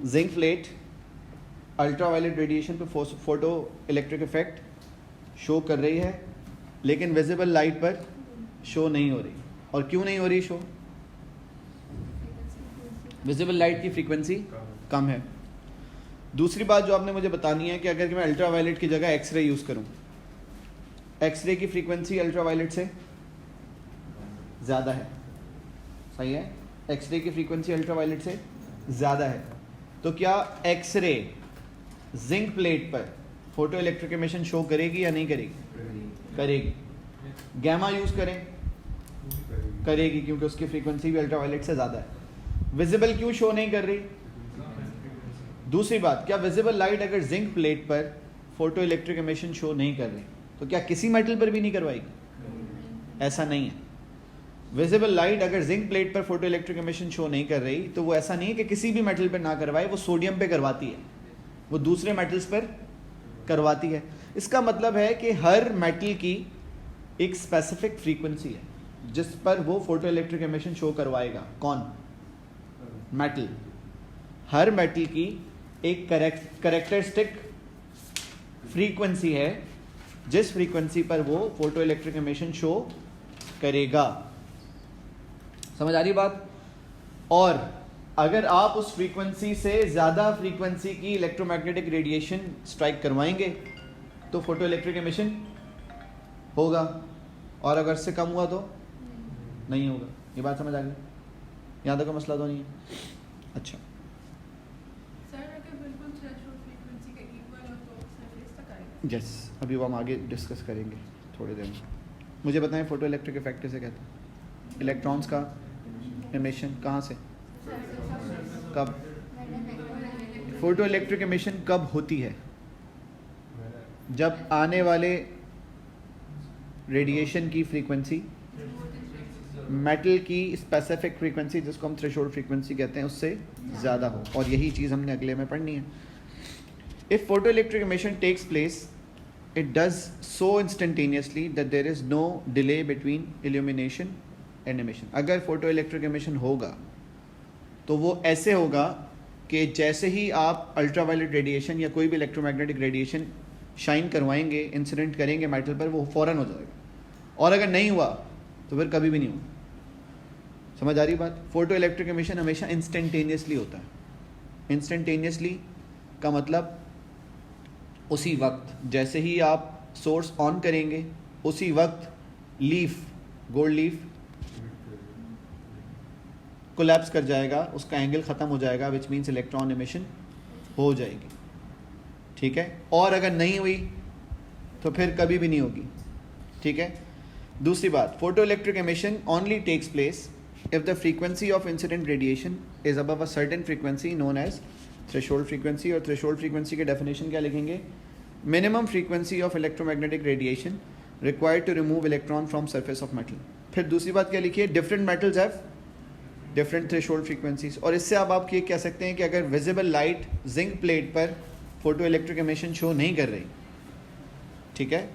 Zinc plate ultraviolet radiation पे photo electric effect show कर रही है, लेकिन विजिबल लाइट पर शो नहीं हो रही। और क्यों नहीं हो रही शो? विजिबल लाइट की फ्रीक्वेंसी कम है। दूसरी बात जो आपने मुझे बतानी है कि अगर मैं अल्ट्रावायलेट की जगह एक्सरे यूज़ करूं, एक्सरे की फ्रीक्वेंसी अल्ट्रावायलेट से ज़्यादा है, सही है? एक्सरे की फ्रीक्वेंसी अल्ट्रावायलेट से ज़्यादा है, तो क्या एक्सरे जिंक प्लेट पर फोटो इलेक्ट्रिक एमिशन शो करेगी या नहीं करेगी? करेगी। गैमा यूज़ करें, करेगी, क्योंकि उसकी फ्रीक्वेंसी भी अल्ट्रावायलेट से ज़्यादा है। विजिबल क्यों शो नहीं कर रही? दूसरी बात, क्या विजिबल लाइट अगर जिंक प्लेट पर फोटो इलेक्ट्रिक एमिशन शो नहीं कर रही तो क्या किसी मेटल पर भी नहीं करवाएगी? ऐसा नहीं है। विजिबल लाइट अगर जिंक प्लेट पर फोटो इलेक्ट्रिक एमिशन शो नहीं कर रही तो वो ऐसा नहीं है कि किसी भी मेटल पर ना करवाए, वो सोडियम पे करवाती है, वो दूसरे मेटल्स पर करवाती है। इसका मतलब है कि हर मेटल की एक स्पेसिफिक फ्रीक्वेंसी है जिस पर वो फोटो इलेक्ट्रिक एमिशन शो करवाएगा। कौन? मेटल। हर मेटल की एक करेक्टरिस्टिक फ्रीक्वेंसी है जिस फ्रीक्वेंसी पर वो फोटो इलेक्ट्रिक एमिशन शो करेगा। समझ आ रही बात? और अगर आप उस फ्रीक्वेंसी से ज़्यादा फ्रीक्वेंसी की इलेक्ट्रोमैग्नेटिक रेडिएशन स्ट्राइक करवाएंगे तो फोटो इलेक्ट्रिक एमिशन होगा, और अगर इससे कम हुआ तो नहीं होगा। ये बात समझ आ गई? यहाँ तक का मसला तो नहीं है? अच्छा यस, अभी वो हम आगे डिस्कस करेंगे थोड़ी देर में। मुझे बताएं फोटो इलेक्ट्रिक इफेक्ट किसे कहते हैं? इलेक्ट्रॉन्स का एमिशन कहाँ से, कब? फोटो इलेक्ट्रिक एमिशन कब होती है? जब आने वाले रेडिएशन की फ्रीक्वेंसी मेटल की स्पेसिफिक फ्रीक्वेंसी, जिसको हम थ्रेशोल्ड फ्रीक्वेंसी कहते हैं, उससे ज़्यादा हो। और यही चीज़ हमने अगले में पढ़नी है। If photo electric emission takes place it does so instantaneously that there is no delay between illumination and emission. अगर फोटो इलेक्ट्रिक एमिशन होगा तो वो ऐसे होगा कि जैसे ही आप अल्ट्रावायलेट रेडिएशन या कोई भी इलेक्ट्रोमैग्नेटिक रेडिएशन शाइन करवाएंगे, इंसिडेंट करेंगे मेटल पर, वो फ़ौरन हो जाएगा। और अगर नहीं हुआ तो फिर कभी भी नहीं होगा। समझ आ रही बात? फोटो इलेक्ट्रिक एमिशन हमेशा इंस्टेंटेनियसली होता है। इंस्टेंटेनियसली का मतलब उसी वक्त, जैसे ही आप सोर्स ऑन करेंगे उसी वक्त लीफ, गोल्ड लीफ कोलैप्स कर जाएगा, उसका एंगल ख़त्म हो जाएगा, विच मीन्स इलेक्ट्रॉन एमिशन हो जाएगी। ठीक है? और अगर नहीं हुई तो फिर कभी भी नहीं होगी। ठीक है? दूसरी बात, photo electric emission only takes place if the frequency of incident radiation is above a certain frequency known as threshold frequency. और थ्रेशोल्ड फ्रीक्वेंसी के डेफिनेशन क्या लिखेंगे? Minimum frequency of electromagnetic radiation required to remove electron from surface of metal. फिर दूसरी बात क्या लिखिए? Different metals have different threshold frequencies. और इससे आप ये कह सकते हैं कि अगर विजिबल लाइट जिंक प्लेट पर फोटो इलेक्ट्रिक एमिशन शो नहीं कर रही, ठीक है,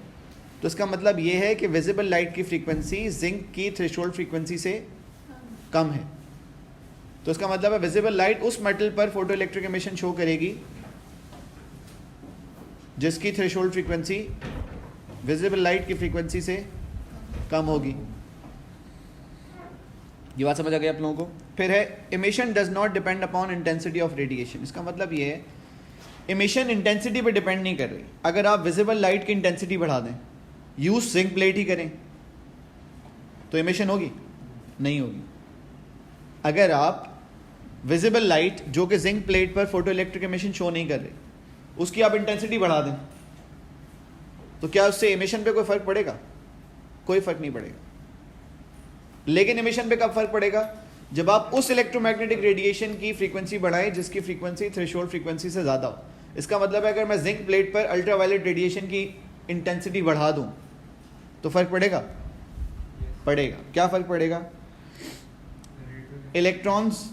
तो इसका मतलब ये है कि विजिबल लाइट की फ्रीक्वेंसी जिंक की थ्रेशोल्ड फ्रीक्वेंसी से कम है। तो इसका मतलब है विजिबल लाइट उस मेटल पर फोटो इलेक्ट्रिक एमिशन शो करेगी जिसकी थ्रेशोल्ड फ्रीक्वेंसी विजिबल लाइट की फ्रीक्वेंसी से कम होगी। ये बात समझ आ गई आप लोगों को? फिर है emission does not depend upon intensity of radiation. इसका मतलब ये है एमिशन इंटेंसिटी पर डिपेंड नहीं कर रही। अगर आप विजिबल लाइट की इंटेंसिटी बढ़ा दें, यूज जिंक प्लेट ही करें, तो एमिशन होगी? नहीं होगी। अगर आप विजिबल लाइट जो कि जिंक प्लेट पर फोटो इलेक्ट्रिक एमिशन शो नहीं कर रही, उसकी आप इंटेंसिटी बढ़ा दें, तो क्या उससे एमिशन पे कोई फर्क पड़ेगा? कोई फर्क नहीं पड़ेगा। लेकिन एमिशन पे कब फर्क पड़ेगा? जब आप उस इलेक्ट्रोमैग्नेटिक रेडिएशन की फ्रीक्वेंसी बढ़ाएं जिसकी फ्रीक्वेंसी थ्रेशोल्ड फ्रीक्वेंसी से ज़्यादा हो। इसका मतलब है अगर मैं जिंक प्लेट पर अल्ट्रावायलेट रेडिएशन की इंटेंसिटी बढ़ा दूं तो फर्क पड़ेगा? पड़ेगा। क्या फर्क पड़ेगा? इलेक्ट्रॉन्स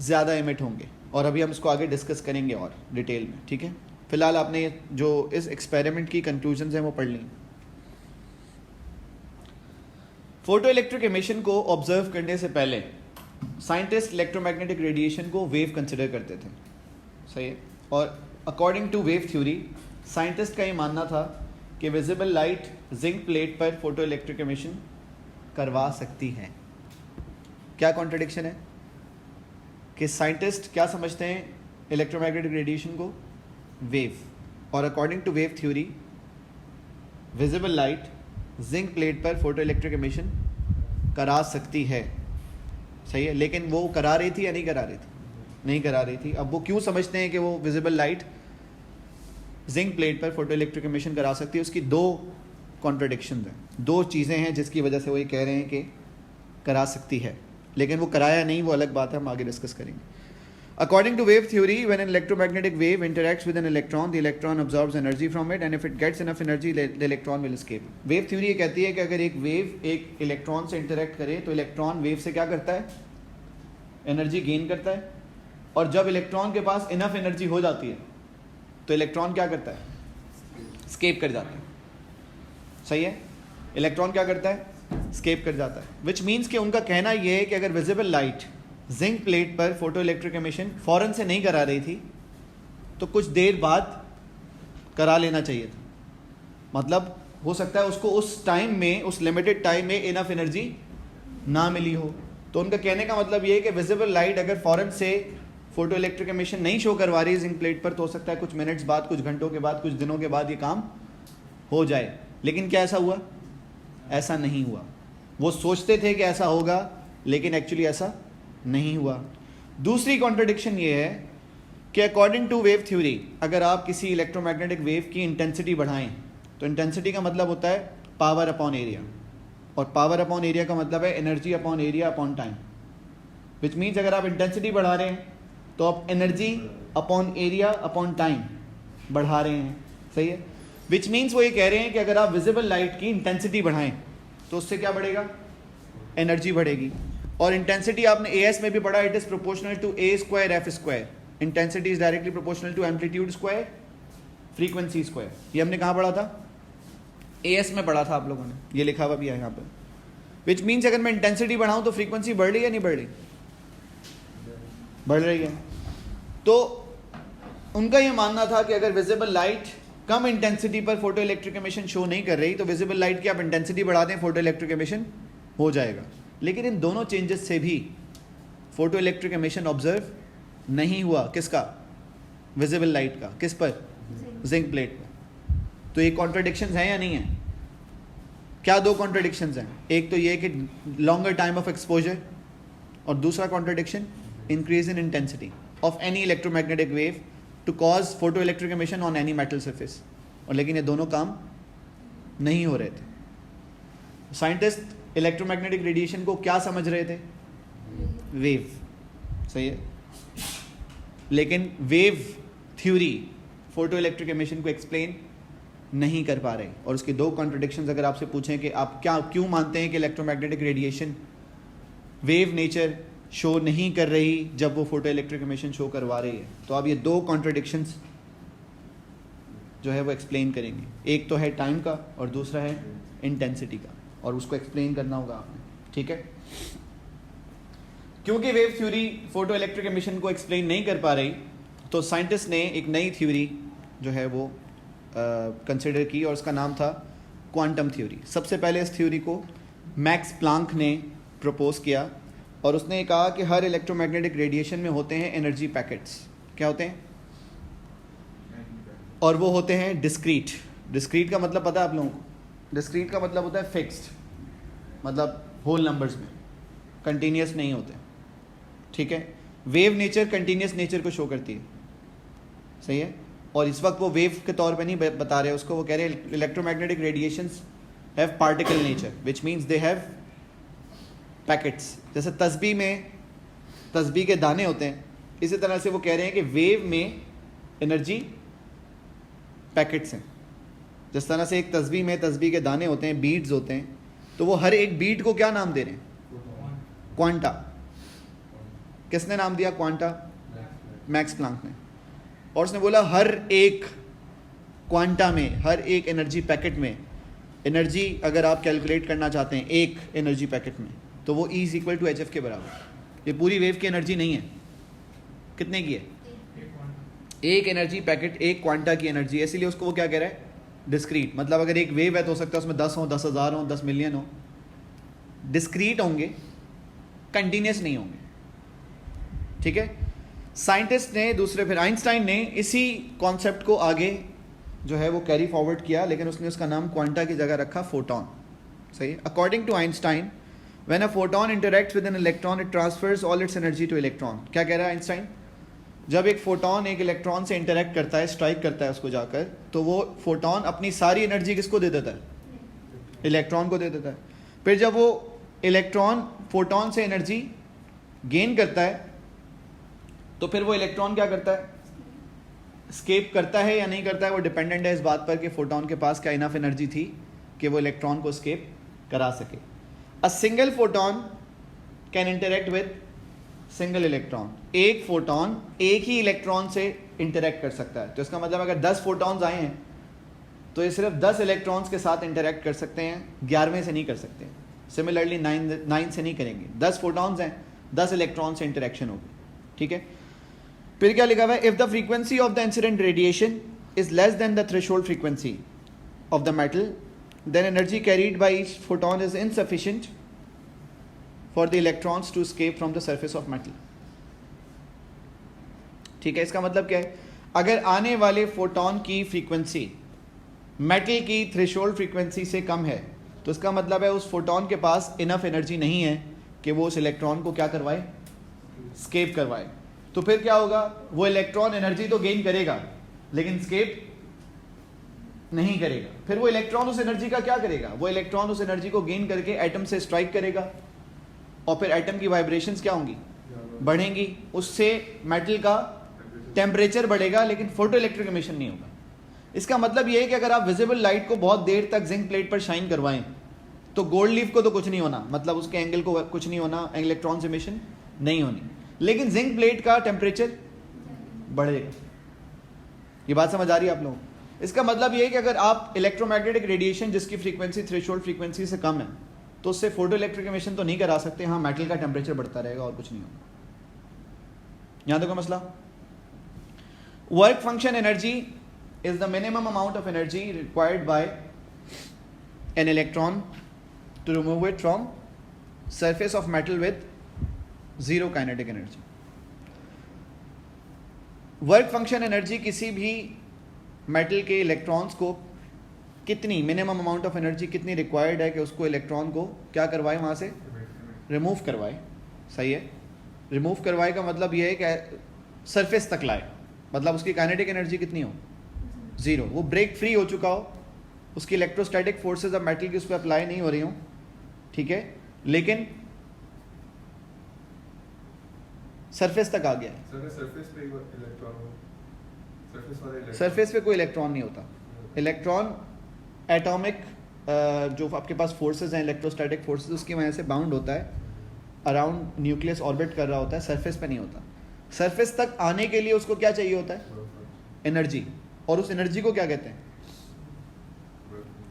ज़्यादा एमिट होंगे, और अभी हम इसको आगे डिस्कस करेंगे और डिटेल में। ठीक है? फिलहाल आपने जो इस एक्सपेरिमेंट की कंक्लूजन्स हैं वो पढ़ ली। फोटो इलेक्ट्रिक एमिशन को ऑब्जर्व करने से पहले साइंटिस्ट इलेक्ट्रोमैग्नेटिक रेडिएशन को वेव कंसिडर करते थे, सही है। और according to wave theory scientist का ये मानना था कि विजिबल लाइट जिंक प्लेट पर फोटो इलेक्ट्रिक एमिशन करवा सकती है। क्या कॉन्ट्रडिक्शन है कि साइंटिस्ट क्या समझते हैं इलेक्ट्रोमैग्नेटिक रेडिएशन को? वेव। और according to wave theory visible light zinc plate पर फोटो इलेक्ट्रिक एमिशन करा सकती है, सही है। लेकिन वो करा रही थी या नहीं करा रही थी? नहीं करा रही थी। अब वो क्यों समझते हैं कि वो विजिबल लाइट जिंक प्लेट पर फोटो इलेक्ट्रिक एमिशन करा सकती है? उसकी दो कॉन्ट्रडिक्शंस हैं, दो चीज़ें हैं जिसकी वजह से वो ये कह रहे हैं कि करा सकती है, लेकिन वो कराया नहीं, वो अलग बात है, हम आगे डिस्कस करेंगे। According to wave theory, when an electromagnetic wave interacts with an electron, the electron absorbs energy from it, and if it gets enough energy, the electron will escape. Wave theory ये कहती है कि अगर एक wave एक electron से interact करे तो इलेक्ट्रॉन वेव से क्या करता है? एनर्जी गेन करता है। और जब इलेक्ट्रॉन के पास इनफ एनर्जी हो जाती है तो इलेक्ट्रॉन क्या करता है? स्केप कर जाता है, सही है। इलेक्ट्रॉन क्या करता है? स्केप कर जाता है। विच मीन्स कि उनका कहना यह है कि अगर विजिबल लाइट जिंक प्लेट पर फोटो इलेक्ट्रिक एमिशन फौरन से नहीं करा रही थी तो कुछ देर बाद करा लेना चाहिए था। मतलब हो सकता है उसको उस टाइम में, उस लिमिटेड टाइम में इनफ एनर्जी ना मिली हो। तो उनका कहने का मतलब ये है कि विजिबल लाइट अगर फौरन से फोटो इलेक्ट्रिक एमिशन नहीं शो करवा रही है जिंक प्लेट पर, तो हो सकता है कुछ मिनट्स बाद, कुछ घंटों के बाद, कुछ दिनों के बाद ये काम हो जाए। लेकिन क्या ऐसा हुआ? ऐसा नहीं हुआ। वो सोचते थे कि ऐसा होगा, लेकिन एक्चुअली ऐसा नहीं हुआ। दूसरी कॉन्ट्रडिक्शन ये है कि अकॉर्डिंग टू वेव थ्योरी अगर आप किसी इलेक्ट्रोमैग्नेटिक वेव की इंटेंसिटी बढ़ाएं तो इंटेंसिटी का मतलब होता है पावर अपॉन एरिया, और पावर अपॉन एरिया का मतलब है energy upon area upon time. Which means अगर आप इंटेंसिटी बढ़ा रहे हैं तो आप energy upon area upon time बढ़ा रहे हैं, सही है। विच मीन्स वो ये कह रहे हैं कि अगर आप विजिबल लाइट की इंटेंसिटी बढ़ाएं तो उससे क्या बढ़ेगा? एनर्जी बढ़ेगी। और इंटेंसिटी आपने एएस में भी पढ़ा, it is proportional to A square F square. Intensity is directly proportional to amplitude square frequency square. ये हमने कहाँ पढ़ा था? एएस में पढ़ा था आप लोगों ने, ये लिखा हुआ भी है यहाँ पर। विच मीन्स अगर मैं इंटेंसिटी बढ़ाऊं तो फ्रीक्वेंसी बढ़ रही है नहीं बढ़ रही? बढ़ रही है। तो उनका ये मानना था कि अगर विजिबल लाइट कम इंटेंसिटी पर फोटो इलेक्ट्रिक एमिशन शो नहीं कर रही तो विजिबल लाइट की आप इंटेंसिटी बढ़ा दें, फोटो इलेक्ट्रिक एमिशन हो जाएगा। लेकिन इन दोनों चेंजेस से भी फोटो इलेक्ट्रिक एमिशन ऑब्जर्व नहीं हुआ। किसका? विजिबल लाइट का। किस पर? जिंक प्लेट पर। तो ये कॉन्ट्रडिक्शंस हैं या नहीं है? क्या दो कॉन्ट्रडिक्शंस हैं? एक तो ये कि लॉन्गर टाइम ऑफ एक्सपोजर, और दूसरा contradiction increase in intensity of any electromagnetic wave to cause photo electric emission on any metal surface. और लेकिन ये दोनों काम नहीं हो रहे थे। साइंटिस्ट इलेक्ट्रोमैग्नेटिक रेडिएशन को क्या समझ रहे थे? वेव, सही है। लेकिन wave theory photo electric emission को एक्सप्लेन नहीं कर पा रहे। और उसके दो कॉन्ट्रडिक्शंस अगर आपसे पूछें कि आप क्यों मानते हैं कि electromagnetic radiation wave nature show नहीं कर रही जब वो फोटो इलेक्ट्रिक एमिशन शो करवा रही है, तो आप ये दो कॉन्ट्रडिक्शंस जो है वो एक्सप्लेन करेंगे। एक तो है टाइम का और दूसरा है इंटेंसिटी का, और उसको एक्सप्लेन करना होगा आपने, ठीक है। क्योंकि wave theory photo electric emission को एक्सप्लेन नहीं कर पा रही तो साइंटिस्ट ने एक नई थ्योरी जो है वो कंसिडर की, और उसका नाम था क्वांटम थ्योरी। सबसे पहले इस थ्योरी को मैक्स प्लांक ने प्रपोज किया, और उसने कहा कि हर इलेक्ट्रोमैग्नेटिक रेडिएशन में होते हैं एनर्जी पैकेट्स। क्या होते हैं? और वो होते हैं डिस्क्रीट। डिस्क्रीट का मतलब पता है आप लोगों को? डिस्क्रीट का मतलब होता है फिक्स्ड, मतलब होल नंबर्स में, कंटिन्यूस नहीं होते, ठीक है। वेव नेचर कंटिन्यूस नेचर को शो करती है, सही है। और इस वक्त वो वेव के तौर पे नहीं बता रहे उसको, वो कह रहे हैं electromagnetic radiations have particle nature, which means they have packets. जैसे तस्बीह में तस्बीह के दाने होते हैं, इसी तरह से वो कह रहे हैं कि वेव में एनर्जी पैकेट्स हैं। जिस तरह से एक तस्बीह में तस्बीह के दाने होते हैं, बीड्स होते हैं, तो वो हर एक बीड को क्या नाम दे रहे हैं? क्वांटा। किसने नाम दिया क्वांटा? मैक्स प्लांक ने। और उसने बोला हर एक क्वांटा में, हर एक एनर्जी पैकेट में एनर्जी अगर आप कैलकुलेट करना चाहते हैं एक एनर्जी पैकेट में, तो वो E = hf के बराबर। ये पूरी वेव की एनर्जी नहीं है। कितने की है? एक एनर्जी पैकेट, एक क्वांटा की एनर्जी, इसीलिए उसको वो क्या कह रहा है? डिस्क्रीट। मतलब अगर एक वेव है तो हो सकता है उसमें 10 हो, 10,000 हो, 10 मिलियन हो, डिस्क्रीट होंगे, कंटिन्यूस नहीं होंगे। ठीक है। साइंटिस्ट ने दूसरे, फिर आइंस्टाइन ने इसी कॉन्सेप्ट को आगे जो है वो कैरी फॉरवर्ड किया, लेकिन उसने उसका नाम क्वांटा की जगह रखा फोटोन। सही है। According to Einstein, when a photon interacts with an electron it transfers all its energy to electron. क्या कह रहा है आइंस्टाइन? जब एक फोटोन एक इलेक्ट्रॉन से इंटरेक्ट करता है, स्ट्राइक करता है उसको जाकर, तो वो फोटोन अपनी सारी एनर्जी किसको दे देता है? इलेक्ट्रॉन को दे देता है। फिर जब वो इलेक्ट्रॉन फोटोन से एनर्जी गेन करता है तो फिर वो इलेक्ट्रॉन क्या करता है? स्केप करता है या नहीं करता है? वो डिपेंडेंट है इस बात पर कि फोटोन के पास क्या इनफ एनर्जी थी कि वो इलेक्ट्रॉन को स्केप करा सके। A single photon can interact with single electron. एक फोटोन एक ही इलेक्ट्रॉन से इंटरेक्ट कर सकता है। तो इसका मतलब अगर 10 फोटॉन्स आए हैं तो ये सिर्फ 10 इलेक्ट्रॉन्स के साथ इंटरेक्ट कर सकते हैं, 11वें से नहीं कर सकते। सिमिलरली 9 से नहीं करेंगे। 10 फोटॉन्स हैं, 10 इलेक्ट्रॉन से इंटरेक्शन होगी। ठीक है। फिर क्या लिखा हुआ है? If the frequency of the incident radiation is less than the threshold frequency of the metal, then energy carried by each photon is insufficient for the electrons to escape from the surface of metal. ठीक है। इसका मतलब क्या है? अगर आने वाले photon की फ्रीक्वेंसी मेटल की थ्रेशोल्ड फ्रीक्वेंसी से कम है तो इसका मतलब है उस फोटोन के पास इनफ एनर्जी नहीं है कि वो उस इलेक्ट्रॉन को क्या करवाए? स्केप करवाए। तो फिर क्या होगा? वो इलेक्ट्रॉन एनर्जी तो गेन करेगा लेकिन स्केप नहीं करेगा। फिर वो इलेक्ट्रॉन उस एनर्जी का क्या करेगा? वो इलेक्ट्रॉन उस एनर्जी को गेन करके एटम से स्ट्राइक करेगा और फिर एटम की वाइब्रेशंस क्या होंगी? बढ़ेंगी। उससे मेटल का टेम्परेचर बढ़ेगा लेकिन फोटो इलेक्ट्रिक एमिशन नहीं होगा। इसका मतलब ये है कि अगर आप विजिबल लाइट को बहुत देर तक जिंक प्लेट पर शाइन करवाएं तो गोल्ड लीफ को तो कुछ नहीं होना, मतलब उसके एंगल को कुछ नहीं होना, इलेक्ट्रॉन एमिशन नहीं होनी, लेकिन जिंक प्लेट का टेम्परेचर बढ़ेगा। ये बात समझ आ रही है आप लोगों को? इसका मतलब ये है कि अगर आप इलेक्ट्रोमैग्नेटिक रेडिएशन जिसकी फ्रीक्वेंसी थ्रेशोल्ड फ्रीक्वेंसी से कम है तो उससे फोटो इलेक्ट्रिक एमिशन तो नहीं करा सकते। हाँ, मेटल का टेम्परेचर बढ़ता रहेगा और कुछ नहीं होगा। यहां तक मसला। Work function energy is the minimum amount of energy required by an electron to remove it from surface of metal with zero kinetic energy. Work function energy किसी भी मेटल के इलेक्ट्रॉन्स को कितनी मिनिमम अमाउंट ऑफ एनर्जी कितनी required है कि उसको electron को क्या करवाए? वहाँ से रिमूव करवाए। सही है। रिमूव करवाए का मतलब ये है कि सरफेस तक लाए, मतलब उसकी काइनेटिक एनर्जी कितनी हो? ज़ीरो। वो ब्रेक फ्री हो चुका हो, उसकी इलेक्ट्रोस्टैटिक फोर्सेज अब मेटल की उस पर अप्लाई नहीं हो रही हो। ठीक है। लेकिन सरफेस तक आ गया है। सरफेस पे कोई इलेक्ट्रॉन नहीं होता। इलेक्ट्रॉन एटॉमिक जो आपके पास फोर्सेस हैं, इलेक्ट्रोस्टैटिक फोर्सेस, उसकी वजह से बाउंड होता है, अराउंड न्यूक्लियस ऑर्बिट कर रहा होता है, सरफेस पे नहीं होता। सरफेस तक आने के लिए उसको क्या चाहिए होता है? एनर्जी। और उस एनर्जी को क्या कहते हैं?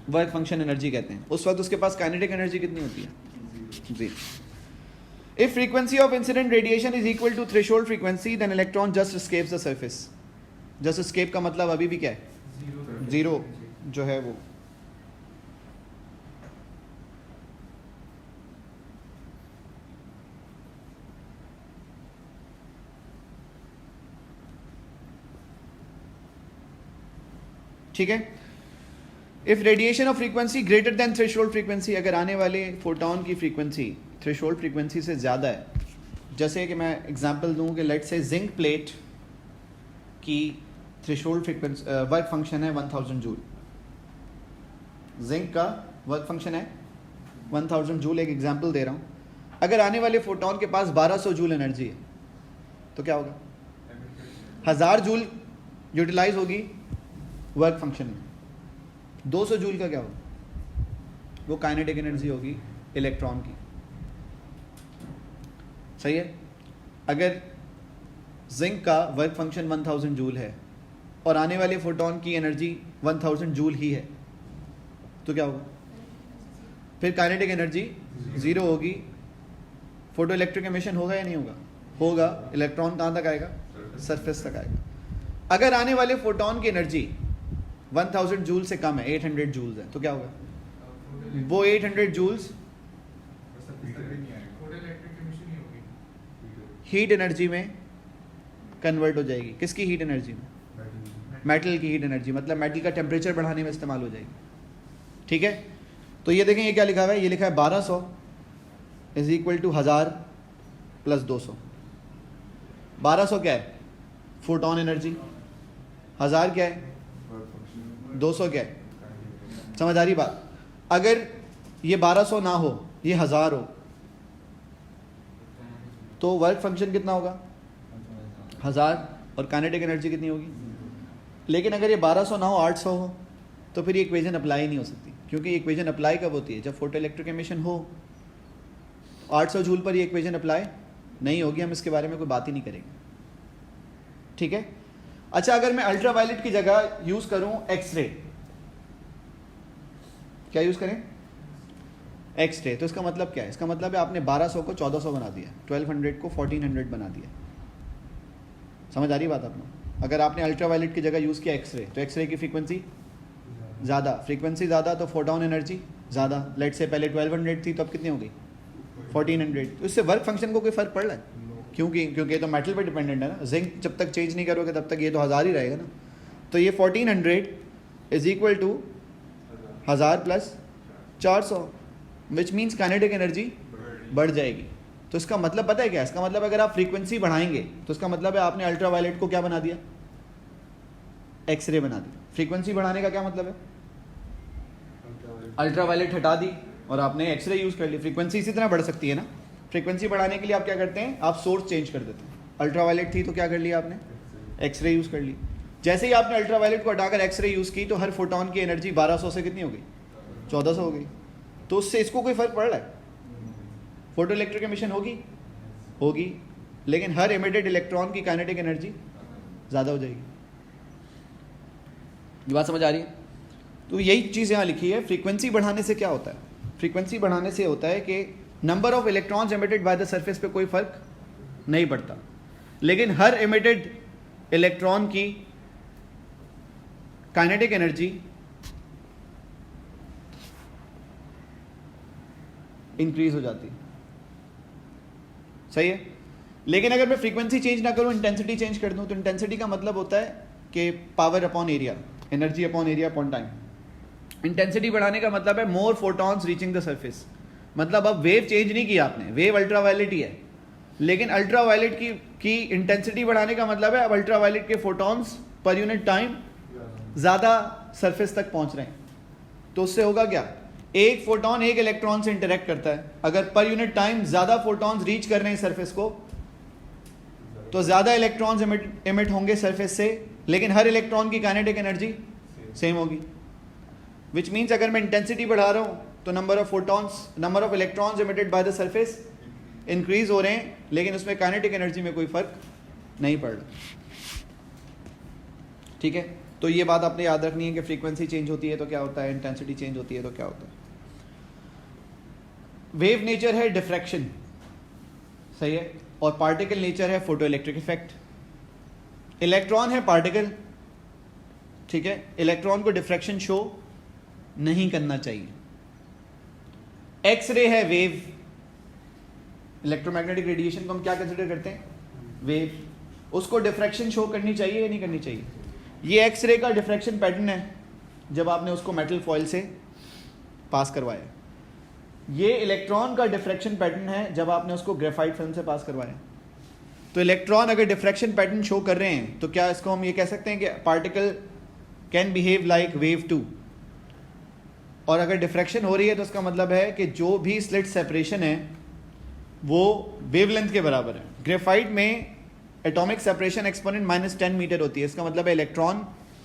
वर्क फंक्शन एनर्जी कहते हैं। उस वक्त उसके पास काइनेटिक एनर्जी कितनी होती है? जी। If frequency of incident radiation is equal to threshold frequency then electron just escapes the surface. Just escape का मतलब अभी भी क्या है? जीरो जो है वो। ठीक है। If radiation of frequency greater than threshold frequency, अगर आने वाले फोटोन की फ्रीक्वेंसी थ्रेशोल्ड फ्रीक्वेंसी से ज़्यादा है, जैसे कि मैं एग्जांपल दूं कि लेट से जिंक प्लेट की थ्रेशोल्ड फ्रीक्वेंसी वर्क फंक्शन है 1000 जूल। जिंक का वर्क फंक्शन है 1000 जूल। एक एग्जांपल दे रहा हूं। अगर आने वाले फोटोन के पास 1200 जूल एनर्जी है तो क्या होगा? 1000 जूल यूटिलाइज होगी वर्क फंक्शन में। 200 जूल का क्या होगा? वो काइनेटिक एनर्जी होगी इलेक्ट्रॉन की। सही है। अगर जिंक का वर्क फंक्शन 1000 जूल है और आने वाले फोटोन की एनर्जी 1000 जूल ही है तो क्या होगा? फिर काइनेटिक एनर्जी ज़ीरो होगी, फोटो इलेक्ट्रिक एमिशन होगा या नहीं होगा? होगा। इलेक्ट्रॉन कहाँ तक आएगा? सरफेस तक आएगा। अगर आने वाले फोटोन की एनर्जी 1000 जूल से कम है, 800 जूल्स है, तो क्या होगा? वो 800 जूल्स हीट एनर्जी में कन्वर्ट हो जाएगी। किसकी हीट एनर्जी में? मेटल की हीट एनर्जी, मतलब मेटल का टेम्परेचर बढ़ाने में इस्तेमाल हो जाएगी। ठीक है, तो ये देखें, ये क्या लिखा हुआ है? ये लिखा है 1200 इज इक्वल टू 1000 प्लस 200। 1200 क्या है? Photon energy. 1000 क्या है? 200 क्या है? समझ आ रही बात? अगर ये 1200 ना हो, ये 1000 हो, तो वर्क फंक्शन कितना होगा? 1000। और काइनेटिक एनर्जी कितनी होगी? लेकिन अगर ये 1200 ना हो, 800 हो, तो फिर ये इक्वेशन अप्लाई नहीं हो सकती, क्योंकि ये इक्वेशन अप्लाई कब होती है? जब फोटो इलेक्ट्रिक एमिशन हो। 800 जूल पर ये इक्वेशन अप्लाई नहीं होगी, हम इसके बारे में कोई बात ही नहीं करेंगे। ठीक है। अच्छा, अगर मैं अल्ट्रावायलेट की जगह यूज करूं एक्सरे, क्या यूज करें? एक्सरे। तो इसका मतलब क्या है? इसका मतलब है आपने 1200 को 1400 बना दिया, 1200 को 1400 बना दिया। समझ आ रही बात आपको? अगर आपने अल्ट्रावायलेट की जगह यूज किया एक्सरे, तो एक्सरे की फ्रीक्वेंसी ज़्यादा, फ्रीक्वेंसी ज़्यादा तो फोटोन एनर्जी ज़्यादा। लेट से पहले 1200 थी, तो अब कितनी हो गई? 1400। तो इससे वर्क फंक्शन को कोई फ़र्क पड़ रहा है? क्योंकि ये तो मेटल पे डिपेंडेंट है ना। जिंक जब तक चेंज नहीं करोगे तब तक ये तो 1000 ही रहेगा ना। तो ये 1400 is equal to 1000 plus 400, which means kinetic energy बढ़ जाएगी। तो इसका मतलब पता है क्या? इसका मतलब अगर आप फ्रीक्वेंसी बढ़ाएंगे तो इसका मतलब है आपने अल्ट्रावायलेट को क्या बना दिया? एक्सरे बना दिया। फ्रीक्वेंसी बढ़ाने का क्या मतलब है? अल्ट्रावायलेट हटा दी और आपने एक्सरे यूज कर ली। फ्रीक्वेंसी इसी तरह बढ़ सकती है ना। फ्रीक्वेंसी बढ़ाने के लिए आप क्या करते हैं? आप सोर्स चेंज कर देते हैं। अल्ट्रावायलेट थी तो क्या कर लिया आपने? एक्सरे यूज कर ली। जैसे ही आपने अल्ट्रावायलेट को हटाकर एक्सरे यूज की, तो हर फोटोन की एनर्जी 1200 से कितनी हो गई? 1400 हो गई। तो उससे इसको कोई फर्क पड़ रहा है? फोटो इलेक्ट्रिक एमिशन होगी, लेकिन हर एमिटेड इलेक्ट्रॉन की काइनेटिक एनर्जी ज़्यादा हो जाएगी। ये बात समझ आ रही है? तो यही चीज़ यहाँ लिखी है। फ्रीक्वेंसी बढ़ाने से क्या होता है? फ्रीक्वेंसी बढ़ाने से होता है कि number of electrons emitted by the surface पे कोई फर्क नहीं पड़ता, लेकिन हर एमिटेड इलेक्ट्रॉन की काइनेटिक एनर्जी इंक्रीज हो जाती है। सही है। लेकिन अगर मैं फ्रीक्वेंसी चेंज ना करूं, इंटेंसिटी चेंज कर दूं, तो इंटेंसिटी का मतलब होता है कि power upon area, energy upon area upon time. Intensity बढ़ाने का मतलब है मोर फोटॉन्स रीचिंग द सरफेस। मतलब अब वेव चेंज नहीं की आपने, वेव अल्ट्रावायलेट ही है, लेकिन अल्ट्रावायलेट की इंटेंसिटी बढ़ाने का मतलब है अब अल्ट्रावायलेट के फोटॉन्स पर यूनिट टाइम ज़्यादा सरफेस तक पहुंच रहे हैं। तो उससे होगा क्या? एक फोटॉन एक इलेक्ट्रॉन से इंटरेक्ट करता है। अगर पर यूनिट टाइम ज़्यादा फोटॉन्स रीच कर रहे हैं सरफेस को, तो ज़्यादा इलेक्ट्रॉन्स एमिट होंगे सरफेस से, लेकिन हर इलेक्ट्रॉन की काइनेटिक एनर्जी सेम होगी। विच मीन्स अगर मैं इंटेंसिटी बढ़ा रहा हूँ तो number of electrons emitted by the surface increase हो रहे हैं, लेकिन उसमें काइनेटिक एनर्जी में कोई फर्क नहीं पड़ रहा। ठीक है। तो ये बात आपने याद रखनी है कि फ्रीक्वेंसी चेंज होती है तो क्या होता है, इंटेंसिटी चेंज होती है तो क्या होता है। वेव नेचर है डिफ्रैक्शन, सही है, और पार्टिकल नेचर है फोटो इलेक्ट्रिक इफेक्ट। इलेक्ट्रॉन है पार्टिकल, ठीक है। इलेक्ट्रॉन को डिफ्रैक्शन शो नहीं करना चाहिए। एक्सरे है वेव। इलेक्ट्रोमैग्नेटिक रेडिएशन को हम क्या कंसिडर करते हैं? वेव। उसको डिफ्रैक्शन शो करनी चाहिए या नहीं करनी चाहिए? ये एक्सरे का डिफ्रैक्शन पैटर्न है जब आपने उसको मेटल फॉयल से पास करवाया। ये इलेक्ट्रॉन का डिफ्रैक्शन पैटर्न है जब आपने उसको ग्रेफाइट फिल्म से पास करवाया। तो इलेक्ट्रॉन अगर डिफ्रैक्शन पैटर्न शो कर रहे हैं तो क्या इसको हम ये कह सकते हैं कि particle can behave like wave too. और अगर डिफ्रैक्शन हो रही है तो इसका मतलब है कि जो भी स्लिट सेपरेशन है वो वेवलेंथ के बराबर है। ग्रेफाइट में एटॉमिक सेपरेशन एक्सपोनेंट -10 मीटर होती है। इसका मतलब है इलेक्ट्रॉन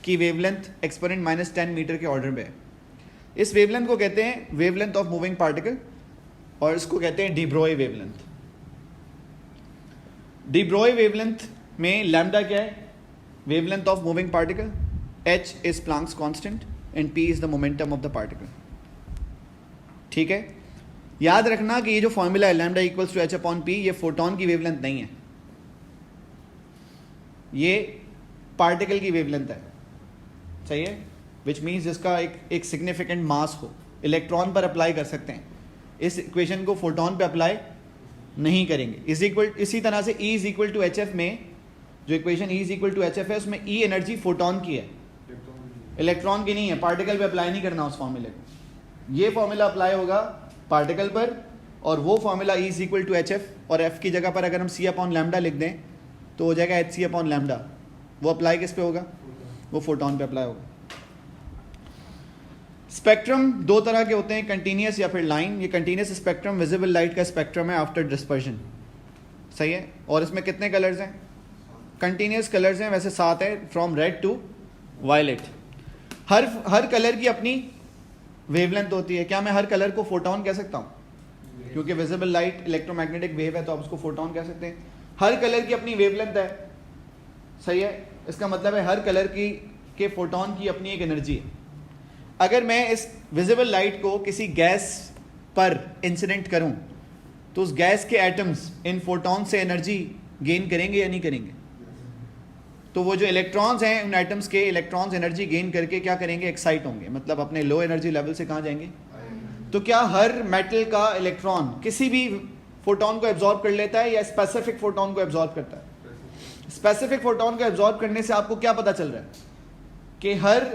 की वेवलेंथ एक्सपोनेंट -10 मीटर के ऑर्डर में है। इस वेवलेंथ को कहते हैं वेवलेंथ ऑफ मूविंग पार्टिकल, और इसको कहते हैं de Broglie wavelength. De Broglie wavelength में लैम्डा क्या है? Wavelength of moving particle. h is Planck's constant and p is the momentum of the particle. ठीक है। याद रखना कि ये जो फॉर्मूला है lambda equals to H upon P, ये फोटोन की वेवलेंथ नहीं है, ये पार्टिकल की वेवलेंथ है, सही है, विच मीन्स जिसका एक सिग्निफिकेंट मास हो। इलेक्ट्रॉन पर अप्लाई कर सकते हैं, इस इक्वेशन को फोटोन पे अप्लाई नहीं करेंगे। इसी तरह से E is equal to H F में, जो equation E is equal to H F है, उसमें E एनर्जी फोटोन की है, इलेक्ट्रॉन की नहीं है। पार्टिकल पे अप्लाई नहीं करना उस फॉर्मूले को, ये फॉर्मूला अप्लाई होगा पार्टिकल पर, और वो formula E is equal to H F, और F की जगह पर अगर हम C अपॉन लैम्डा लिख दें तो हो जाएगा HC अपॉन लैम्डा। वो अप्लाई किस पे होगा? वो फोटोन पे अप्लाई होगा। स्पेक्ट्रम दो तरह के होते हैं, कंटिन्यूस या फिर लाइन। ये कंटिन्यूस स्पेक्ट्रम विजिबल लाइट का स्पेक्ट्रम है आफ्टर डिस्पर्जन, सही है। और इसमें कितने कलर्स हैं? कंटिन्यूस कलर्स हैं वैसे 7 है, फ्रॉम रेड टू वायलेट। हर कलर की अपनी वेवलेंथ होती है। क्या मैं हर कलर को फोटोन कह सकता हूँ? क्योंकि विजिबल लाइट इलेक्ट्रोमैग्नेटिक वेव है तो आप उसको फोटोन कह सकते हैं। हर कलर की अपनी वेवलेंथ है, सही है। इसका मतलब है हर कलर के फोटोन की अपनी एक एनर्जी है। अगर मैं इस विजिबल लाइट को किसी गैस पर इंसिडेंट करूं तो उस गैस के एटम्स इन फोटोन से एनर्जी गेन करेंगे या नहीं करेंगे? तो वो जो इलेक्ट्रॉन्स हैं उन एटम्स के, इलेक्ट्रॉन्स एनर्जी गेन करके क्या करेंगे? एक्साइट होंगे, मतलब अपने लो एनर्जी लेवल से कहाँ जाएंगे? तो क्या हर मेटल का इलेक्ट्रॉन किसी भी फोटोन को एब्जॉर्ब कर लेता है या स्पेसिफिक फोटोन को एब्जॉर्ब करता है? स्पेसिफिक फोटोन को एब्जॉर्ब करने से आपको क्या पता चल रहा है? कि हर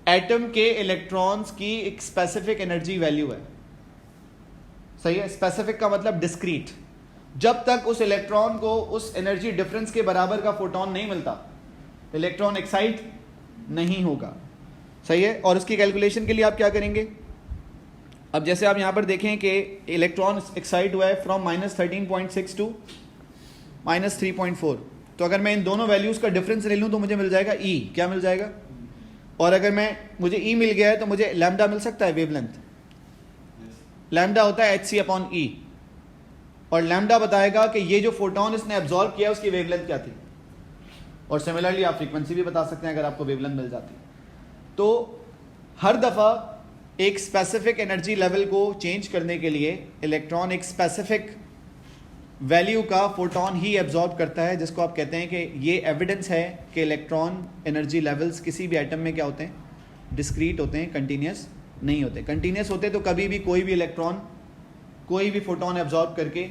एटम के इलेक्ट्रॉन्स की एक स्पेसिफिक एनर्जी वैल्यू है, सही है। स्पेसिफिक का मतलब डिस्क्रीट। जब तक उस इलेक्ट्रॉन को उस एनर्जी डिफरेंस के बराबर का फोटोन नहीं मिलता, इलेक्ट्रॉन एक्साइट नहीं होगा, सही है। और उसकी कैलकुलेशन के लिए आप क्या करेंगे? अब जैसे आप यहां पर देखें कि इलेक्ट्रॉन एक्साइट हुआ है फ्रॉम -13.6 टू -3.4, तो अगर मैं इन दोनों वैल्यूज का डिफरेंस ले लूं तो मुझे मिल जाएगा E। क्या मिल जाएगा? और अगर मुझे E मिल गया है तो मुझे लैम्डा मिल सकता है, वेवलेंथ। लैम्डा होता है HC अपॉन E, और लैम्डा बताएगा कि ये जो फोटोन इसने एब्जॉर्ब किया उसकी वेवलेंथ क्या थी। और सिमिलरली आप फ्रीक्वेंसी भी बता सकते हैं अगर आपको वेवलेंथ मिल जाती। तो हर दफ़ा एक स्पेसिफिक एनर्जी लेवल को चेंज करने के लिए इलेक्ट्रॉन एक स्पेसिफिक वैल्यू का फोटोन ही एब्जॉर्ब करता है, जिसको आप कहते हैं कि ये एविडेंस है कि इलेक्ट्रॉन एनर्जी लेवल्स किसी भी एटम में क्या होते हैं? डिस्क्रीट होते हैं, कंटिन्यूस नहीं होते। कंटिन्यूस होते तो कभी भी कोई भी इलेक्ट्रॉन कोई भी फोटोन एब्जॉर्ब करके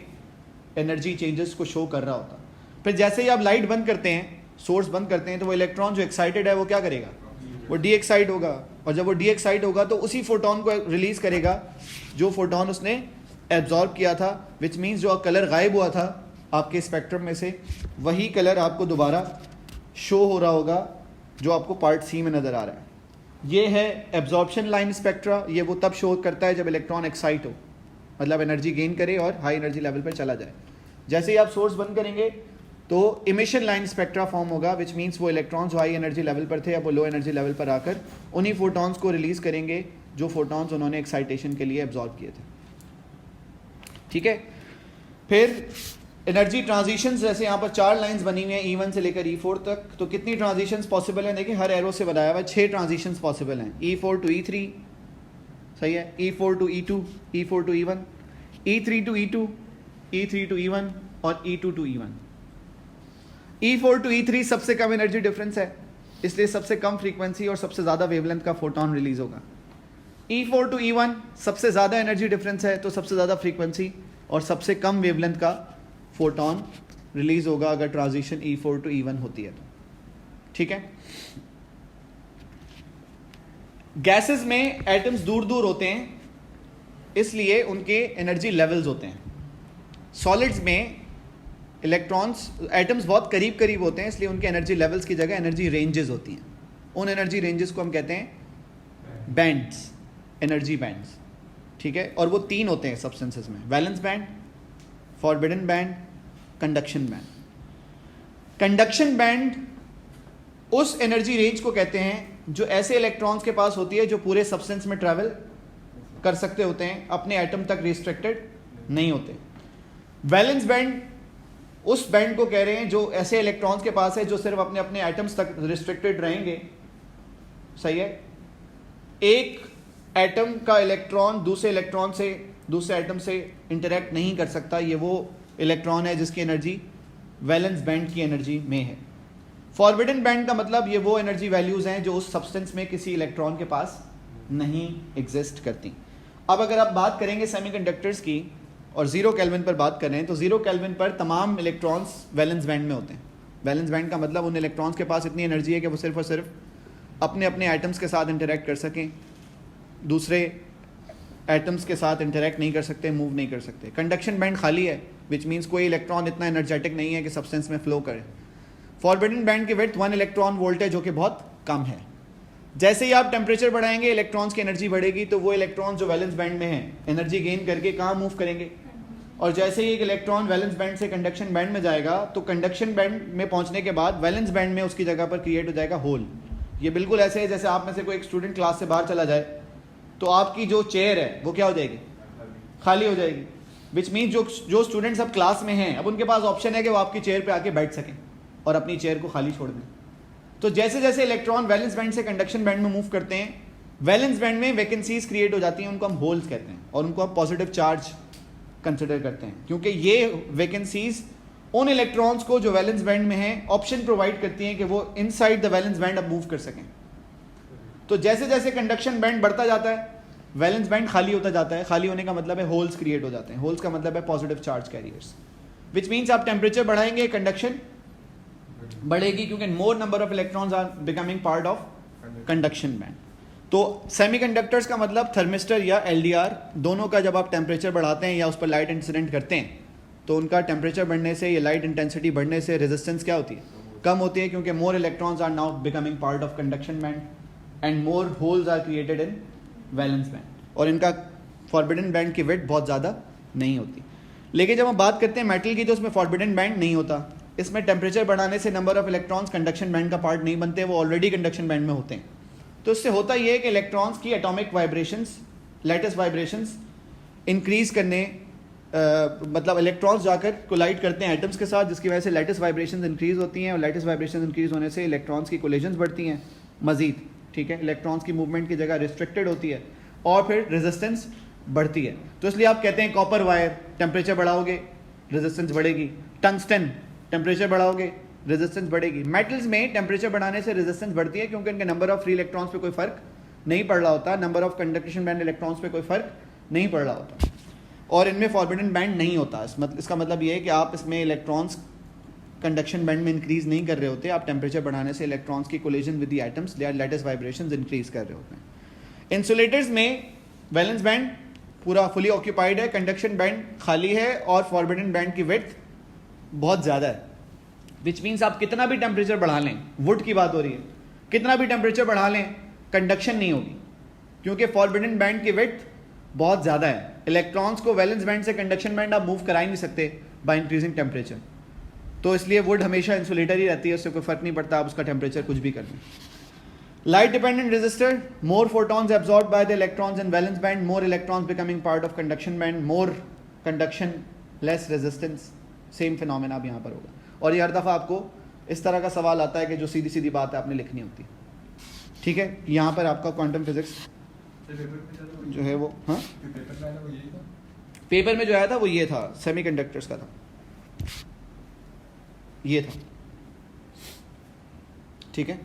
एनर्जी चेंजेस को शो कर रहा होता। फिर जैसे ही आप लाइट बंद करते हैं, सोर्स बंद करते हैं, तो वो इलेक्ट्रॉन जो एक्साइटेड है वो क्या करेगा? वो डी एक्साइट होगा, और जब वो डी एक्साइट होगा तो उसी फोटोन को रिलीज करेगा जो फोटोन उसने एब्जॉर्ब किया था, विच मीन्स जो कलर गायब हुआ था आपके स्पेक्ट्रम में से, वही कलर आपको दोबारा शो हो रहा होगा जो आपको पार्ट सी में नज़र आ रहा है। ये है एब्जॉर्प्शन लाइन स्पेक्ट्रा। ये वो तब शो करता है जब इलेक्ट्रॉन एक्साइट हो, मतलब एनर्जी गेन करे और हाई एनर्जी लेवल पर चला जाए। जैसे ही आप सोर्स बंद करेंगे तो इमिशन लाइन स्पेक्ट्रा फॉर्म होगा, विच मीन्स वो इलेक्ट्रॉन्स जो हाई एनर्जी लेवल पर थे अब वो लो एनर्जी लेवल पर आकर उन्हीं फोटॉन्स को रिलीज करेंगे जो फोटॉन्स उन्होंने एक्साइटेशन के लिए एब्जॉर्ब किए थे, ठीक है। फिर एनर्जी ट्रांजिशंस, जैसे यहाँ पर 4 लाइंस बनी हुई हैं E1 से लेकर E4 तक, तो कितनी ट्रांजिशंस पॉसिबल हैं? देखिए हर एरो से बताया हुआ है 6 ट्रांजिशंस पॉसिबल हैं। E4 टू E3, सही है, E4 to E2, E4 to E1, E3 to E2, E3 to E1 और E2 to E1। E4 to E3 सबसे कम एनर्जी डिफरेंस है, इसलिए सबसे कम फ्रीक्वेंसी और सबसे ज़्यादा वेवलेंथ का फोटोन रिलीज होगा। E4 टू E1 सबसे ज़्यादा एनर्जी डिफरेंस है तो सबसे ज़्यादा फ्रीक्वेंसी और सबसे कम वेवलेंथ का फोटोन रिलीज होगा अगर ट्रांजिशन E4 टू E1 होती है तो, ठीक है। गैसेस में एटम्स दूर दूर होते हैं इसलिए उनके एनर्जी लेवल्स होते हैं। सॉलिड्स में इलेक्ट्रॉन्स, एटम्स बहुत करीब करीब होते हैं इसलिए उनके एनर्जी लेवल्स की जगह एनर्जी रेंजेस होती हैं। उन एनर्जी रेंजेस को हम कहते हैं बैंड्स, एनर्जी बैंड्स, ठीक है। और वो 3 होते हैं सब्सटेंसेस में, valence band, forbidden band, conduction band. Conduction band उस एनर्जी रेंज को कहते हैं जो ऐसे इलेक्ट्रॉन्स के पास होती है जो पूरे सब्सटेंस में ट्रैवल कर सकते होते हैं, अपने एटम तक रिस्ट्रिक्टेड नहीं होते। वैलेंस बैंड उस बैंड को कह रहे हैं जो ऐसे इलेक्ट्रॉन्स के पास है जो सिर्फ अपने अपने एटम्स तक रिस्ट्रिक्टेड रहेंगे, सही है। एक एटम का इलेक्ट्रॉन दूसरे इलेक्ट्रॉन से दूसरे एटम से इंटरेक्ट नहीं कर सकता, ये वो इलेक्ट्रॉन है जिसकी एनर्जी वैलेंस बैंड की एनर्जी में है। फॉरबिडन बैंड का मतलब ये वो एनर्जी वैल्यूज़ हैं जो उस सब्सटेंस में किसी इलेक्ट्रॉन के पास नहीं एग्जिस्ट करती। अब अगर आप बात करेंगे सेमीकंडक्टर्स की और 0 केल्विन पर बात करें तो 0 केल्विन पर तमाम इलेक्ट्रॉन्स वैलेंस बैंड में होते हैं। वैलेंस बैंड का मतलब उन इलेक्ट्रॉन्स के पास इतनी एनर्जी है कि वो सिर्फ और सिर्फ अपने अपने एटम्स के साथ इंटरेक्ट कर सकें, दूसरे एटम्स के साथ इंटरेक्ट नहीं कर सकते, मूव नहीं कर सकते। कंडक्शन बैंड खाली है, विच मीन्स कोई इलेक्ट्रॉन इतना एनर्जेटिक नहीं है कि सब्सटेंस में फ्लो करे। फॉरबिडन बैंड की विड्थ 1 इलेक्ट्रॉन वोल्ट है, जो कि बहुत कम है। जैसे ही आप टेम्परेचर बढ़ाएंगे इलेक्ट्रॉन्स की एनर्जी बढ़ेगी, तो वो इलेक्ट्रॉन जो वैलेंस बैंड में है एनर्जी गेन करके कहाँ मूव करेंगे, और जैसे ही एक इलेक्ट्रॉन वैलेंस बैंड से कंडक्शन बैंड में जाएगा तो कंडक्शन बैंड में पहुंचने के बाद वैलेंस बैंड में उसकी जगह पर क्रिएट हो जाएगा होल। ये बिल्कुल ऐसे है जैसे आप में से कोई एक स्टूडेंट क्लास से बाहर चला जाए तो आपकी जो चेयर है वो क्या हो जाएगी, खाली हो जाएगी। विच मीन जो स्टूडेंट्स अब क्लास में हैं अब उनके पास ऑप्शन है कि वो आपकी चेयर पे आके बैठ सकें और अपनी चेयर को खाली छोड़ दें। तो जैसे जैसे इलेक्ट्रॉन वैलेंस बैंड से कंडक्शन बैंड में मूव करते हैं, वैलेंस बैंड में वैकेंसीज क्रिएट हो जाती हैं, उनको हम होल्स कहते हैं और उनको हम पॉजिटिव चार्ज कंसिडर करते हैं, क्योंकि ये वैकेंसीज उन इलेक्ट्रॉन्स को जो वैलेंस बैंड में हैं ऑप्शन प्रोवाइड करती हैं कि वो इनसाइड द वैलेंस बैंड अब मूव कर सकें। तो जैसे जैसे कंडक्शन बैंड बढ़ता जाता है वैलेंस बैंड खाली होता जाता है। खाली होने का मतलब है होल्स क्रिएट हो जाते हैं। होल्स का मतलब है positive charge carriers, which means आप टेम्परेचर बढ़ाएंगे कंडक्शन बढ़ेगी, क्योंकि more number of electrons are becoming part of conduction band. तो सेमीकंडक्टर्स का मतलब थर्मिस्टर या एलडीआर दोनों का जब आप टेम्परेचर बढ़ाते हैं या उस पर लाइट इंसिडेंट करते हैं तो उनका टेम्परेचर बढ़ने से या लाइट इंटेंसिटी बढ़ने से रेजिस्टेंस क्या होती है, कम होती है, क्योंकि more electrons are now becoming part of conduction band and more holes are created in valence band, और इनका फॉरबिडन बैंड की विड्थ बहुत ज़्यादा नहीं होती। लेकिन जब हम बात करते हैं मेटल की तो उसमें फॉरबिडन बैंड नहीं होता। इसमें टेम्परेचर बढ़ाने से number of electrons conduction band का पार्ट नहीं बनते, वो ऑलरेडी कंडक्शन बैंड में होते हैं। तो इससे होता ये है कि इलेक्ट्रॉन्स की atomic vibrations, lattice vibrations increase करने मतलब इलेक्ट्रॉन्स जाकर कोलाइड करते हैं एटम्स के साथ, जिसकी वजह से लैटिस वाइब्रेशंस इंक्रीज होती हैं और लैटिस वाइब्रेशंस इंक्रीज होने से इलेक्ट्रॉन्स की कोलिजन्स बढ़ती हैं मजीद। ठीक है, इलेक्ट्रॉन्स की मूवमेंट की जगह रिस्ट्रिक्टेड होती है और फिर रेजिस्टेंस बढ़ती है। तो इसलिए आप कहते हैं कॉपर वायर टेम्परेचर बढ़ाओगे रेजिस्टेंस बढ़ेगी, टंगस्टन टेम्परेचर बढ़ाओगे रेजिस्टेंस बढ़ेगी। मेटल्स में टेम्परेचर बढ़ाने से रेजिस्टेंस बढ़ती है क्योंकि इनके नंबर ऑफ फ्री इलेक्ट्रॉन्स पे कोई फर्क नहीं पड़ रहा होता, number of conduction band electrons पे कोई फर्क नहीं पड़ रहा होता, और इनमें फॉरबिडन बैंड नहीं होता। इसका मतलब ये है कि आप इसमें इलेक्ट्रॉन्स कंडक्शन बैंड में इंक्रीज नहीं कर रहे होते, आप टेम्परेचर बढ़ाने से इलेक्ट्रॉन्स की collision with the atoms their lattice vibrations increase कर रहे होते हैं। इंसुलेटर्स में वैलेंस बैंड पूरा फुली ऑक्यूपाइड है, कंडक्शन बैंड खाली है और फॉरबिडन बैंड की विड्थ बहुत ज़्यादा है, विच मीन्स आप कितना भी टेम्परेचर बढ़ा लें, वुड की बात हो रही है, कितना भी टेम्परेचर बढ़ा लें कंडक्शन नहीं होगी, क्योंकि फॉरबिडन बैंड की विड्थ बहुत ज़्यादा है। इलेक्ट्रॉन्स को वैलेंस बैंड से कंडक्शन बैंड आप मूव करा ही नहीं सकते बाय इंक्रीजिंग टेम्परेचर, तो इसलिए वुड हमेशा इंसुलेटर ही रहती है, उससे कोई फर्क नहीं पड़ता आप उसका टेम्परेचर कुछ भी कर लें। Light dependent resistor, more photons absorb by the electrons in valence band, more electrons becoming part of conduction band, more conduction less resistance, same phenomena अब यहाँ पर होगा। और ये हर दफ़ा आपको इस तरह का सवाल आता है कि जो सीधी सीधी बात है आपने लिखनी होती है। ठीक है, यहाँ पर आपका क्वांटम फिजिक्स जो है वो, हाँ पेपर में जो आया था वो ये था, सेमीकंडक्टर्स का था, ये था। ठीक है,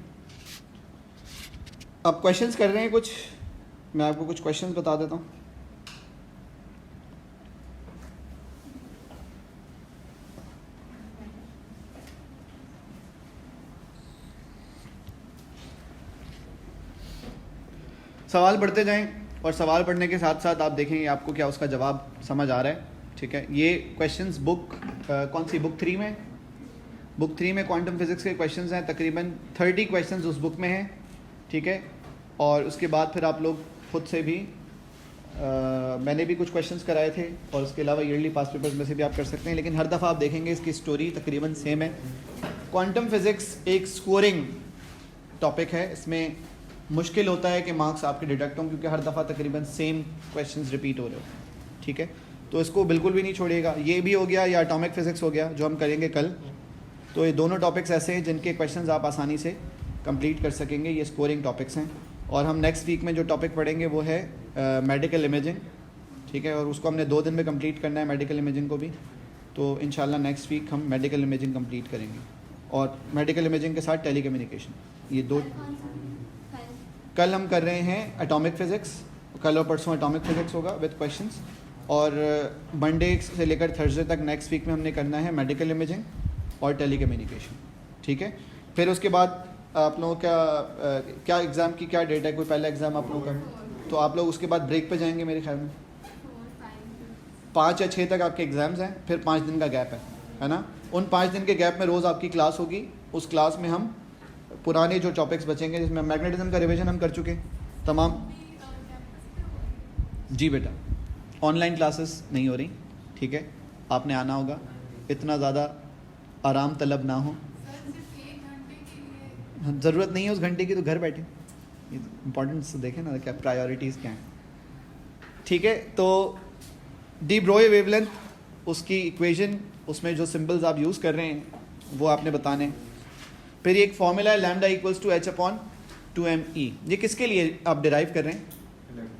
अब क्वेश्चंस कर रहे हैं कुछ, मैं आपको कुछ क्वेश्चंस बता देता हूँ। सवाल पढ़ते जाएं और सवाल पढ़ने के साथ साथ आप देखेंगे आपको क्या उसका जवाब समझ आ रहा है। ठीक है, ये क्वेश्चंस बुक कौन सी बुक 3 में, बुक 3 में क्वांटम फिजिक्स के क्वेश्चंस हैं, तकरीबन 30 क्वेश्चंस उस बुक में हैं। ठीक है, और उसके बाद फिर आप लोग खुद से भी मैंने भी कुछ क्वेश्चंस कराए थे और उसके अलावा ईयरली पास पेपर्स में से भी आप कर सकते हैं, लेकिन हर दफ़ा आप देखेंगे इसकी स्टोरी तकरीबन सेम है। क्वांटम फिजिक्स एक स्कोरिंग टॉपिक है, इसमें मुश्किल होता है कि मार्क्स आपके डिडक्ट हों क्योंकि हर दफ़ा तकरीबन सेम क्वेश्चंस रिपीट हो रहे हो। ठीक है, तो इसको बिल्कुल भी नहीं छोड़िएगा। ये भी हो गया, या एटॉमिक फिजिक्स हो गया जो हम करेंगे कल। तो ये दोनों टॉपिक्स ऐसे हैं जिनके क्वेश्चंस आप आसानी से कंप्लीट कर सकेंगे, ये स्कोरिंग टॉपिक्स हैं। और हम नेक्स्ट वीक में जो टॉपिक पढ़ेंगे वो है मेडिकल इमेजिंग। ठीक है, और उसको हमने 2 दिन में कंप्लीट करना है, मेडिकल इमेजिंग को भी। तो इंशाल्लाह नेक्स्ट वीक हम मेडिकल इमेजिंग कंप्लीट करेंगे, और मेडिकल इमेजिंग के साथ टेली कम्युनिकेशन, ये 2। कल हम कर रहे हैं एटॉमिक फ़िज़िक्स, कल और परसों एटॉमिक फ़िज़िक्स होगा विद क्वेश्चंस, और मंडे से लेकर थर्सडे तक नेक्स्ट वीक में हमने करना है मेडिकल इमेजिंग और टेली कम्युनिकेशन, ठीक है। फिर उसके बाद आप लोगों का क्या एग्ज़ाम की क्या डेट है, कोई पहला एग्ज़ाम आप लोगों का? तो आप लोग उसके बाद ब्रेक पे जाएंगे मेरे ख्याल में। 5 या 6 तक आपके एग्ज़ाम्स हैं, फिर 5 दिन का गैप है ना। उन 5 दिन के गैप में रोज़ आपकी क्लास होगी। उस क्लास में हम पुराने जो टॉपिक्स बचेंगे, जिसमें मैग्नेटिज्म का रिवीजन हम कर चुके तमाम। जी बेटा, ऑनलाइन क्लासेस नहीं हो रही, ठीक है, आपने आना होगा, इतना ज़्यादा आराम तलब ना हो। ज़रूरत नहीं है उस घंटे की, तो घर बैठे, इंपॉर्टेंस देखें ना, क्या प्रायोरिटीज़ क्या हैं, ठीक है। तो डी ब्रोई वेवलेंथ, उसकी इक्वेशन, उसमें जो सिंबल्स आप यूज़ कर रहे हैं वो आपने बताने। फिर एक फॉर्मूला है लैम्डा इक्वल्स टू h/2me, ये किसके लिए आप डिराइव कर रहे हैं?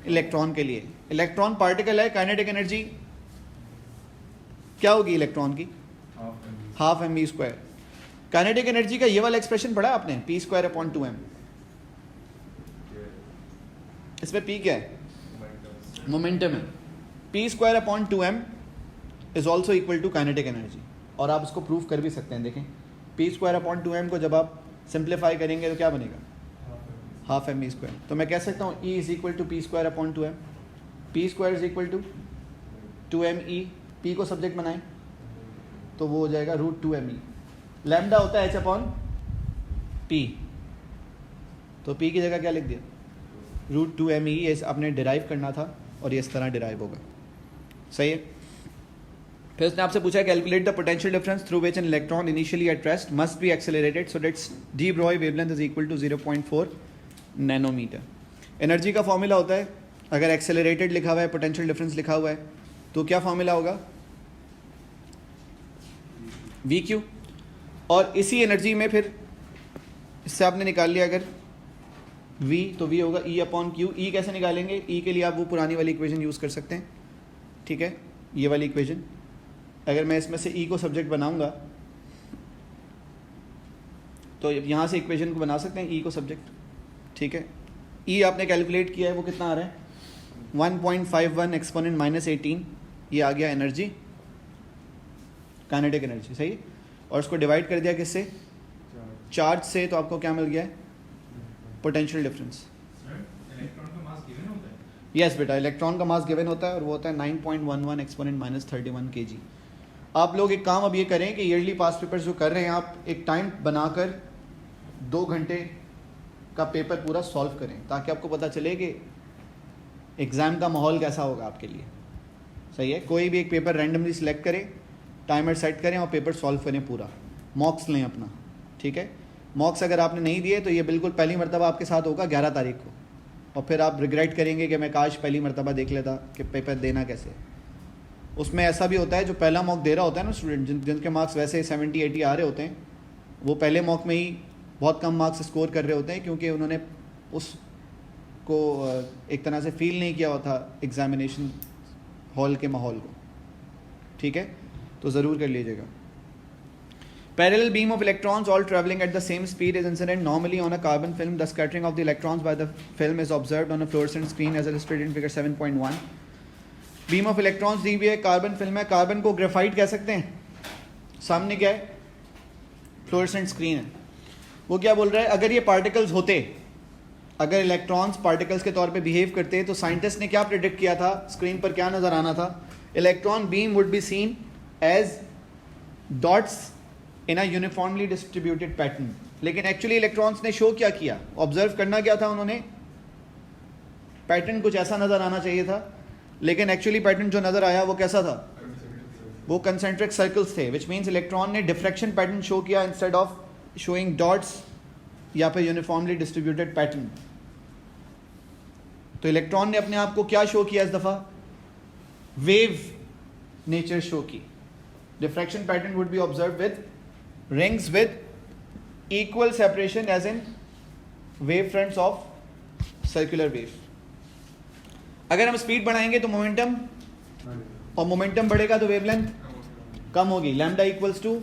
इलेक्ट्रॉन के लिए। इलेक्ट्रॉन पार्टिकल है, काइनेटिक एनर्जी क्या होगी इलेक्ट्रॉन की? Half mv²। काइनेटिक एनर्जी का ये वाला एक्सप्रेशन पढ़ा आपने, p²/2m। इसमें p क्या है? मोमेंटम है। p²/2m is also equal to kinetic energy, और आप इसको प्रूव कर भी सकते हैं। देखें, p²/2m को जब आप सिंप्लीफाई करेंगे तो क्या बनेगा? Half mv²। तो मैं कह सकता हूँ E is equal to p²/2m, p² is equal to 2me, p को सब्जेक्ट बनाएं तो वो हो जाएगा √2me। लैम्डा होता है h/p, तो p की जगह क्या लिख दिया? √2me। ये आपने डिराइव करना था, और ये इस तरह डिराइव होगा, सही है। फिर उसने आपसे पूछा calculate the potential difference through which an electron initially at rest must be accelerated so that de Broglie wavelength is equal to 0.4 nanometre. Energy का फॉर्मूला होता है, अगर एक्सेलरेटेड लिखा हुआ है, पोटेंशियल डिफरेंस लिखा हुआ है, तो क्या फॉर्मूला होगा? VQ। और इसी एनर्जी में फिर इससे आपने निकाल लिया अगर V, तो V होगा E/Q। E कैसे निकालेंगे? E के लिए आप वो पुरानी वाली इक्वेशन यूज़ कर सकते हैं, ठीक है, ये वाली इक्वेशन। अगर मैं इसमें से E को सब्जेक्ट बनाऊंगा तो यहाँ से इक्वेशन को बना सकते हैं, E को सब्जेक्ट, ठीक है। E आपने कैलकुलेट किया है, वो कितना आ रहा है? 1.51 एक्सपोनेंट -18, ये आ गया एनर्जी, काइनेटिक एनर्जी, सही। और उसको डिवाइड कर दिया किससे? चार्ज से, तो आपको क्या मिल गया है? Potential difference. यस बेटा, इलेक्ट्रॉन का मास गिवन होता है, और वो होता है 9.11 एक्सपोनेंट -31 kg। आप लोग एक काम अब ये करें कि ईयरली पास पेपर्स जो कर रहे हैं, आप एक टाइम बनाकर 2 घंटे का पेपर पूरा सॉल्व करें, ताकि आपको पता चले कि एग्ज़ाम का माहौल कैसा होगा आपके लिए, सही है। कोई भी एक पेपर रैंडमली सिलेक्ट करें, टाइमर सेट करें और पेपर सॉल्व करें पूरा, मॉक्स लें अपना, ठीक है। मॉक्स अगर आपने नहीं दिए तो ये बिल्कुल पहली मरतबा आपके साथ होगा 11 तारीख को, और फिर आप रिग्रेट करेंगे कि मैं काश पहली मरतबा देख लेता कि पेपर देना कैसे। उसमें ऐसा भी होता है, जो पहला मॉक दे रहा होता है ना स्टूडेंट, जिनके मार्क्स वैसे 70-80 आ रहे होते हैं, वो पहले मॉक में ही बहुत कम मार्क्स स्कोर कर रहे होते हैं, क्योंकि उन्होंने उसको एक तरह से फील नहीं किया होता एग्जामिनेशन हॉल के माहौल को, ठीक है। तो ज़रूर कर लीजिएगा। Parallel beam of electrons all traveling at the same speed is incident normally on a carbon film. The scattering of the electrons by the film is observed on a fluorescent screen as illustrated in figure 7.1. Beam of electrons दी हुई है, carbon film है, carbon को graphite कह सकते हैं। सामने क्या है? फ्लोरेसेंट स्क्रीन है। वो क्या बोल रहा है? अगर ये पार्टिकल्स होते, अगर इलेक्ट्रॉन्स पार्टिकल्स के तौर पे बिहेव करते, तो साइंटिस्ट ने क्या प्रेडिक्ट किया था? स्क्रीन पर क्या नज़र आना था? Electron beam would be seen as dots in a uniformly distributed pattern. लेकिन एक्चुअली इलेक्ट्रॉन्स ने शो क्या किया? ऑब्जर्व करना क्या था उन्होंने? पैटर्न कुछ ऐसा नज़र आना चाहिए था, लेकिन एक्चुअली पैटर्न जो नज़र आया वो कैसा था? वो कंसेंट्रिक सर्कल्स थे, विच मीन्स इलेक्ट्रॉन ने डिफ्रैक्शन पैटर्न शो किया इंस्टेड ऑफ शोइंग डॉट्स या फिर यूनिफॉर्मली डिस्ट्रीब्यूटेड पैटर्न। तो इलेक्ट्रॉन ने अपने आप को क्या शो किया इस दफ़ा? वेव नेचर शो की। Diffraction pattern would be observe with rings with equal separation as in wave fronts of circular wave। अगर हम स्पीड बढ़ाएंगे तो मोमेंटम और मोमेंटम बढ़ेगा तो वेवलेंथ कम होगी, lambda equals to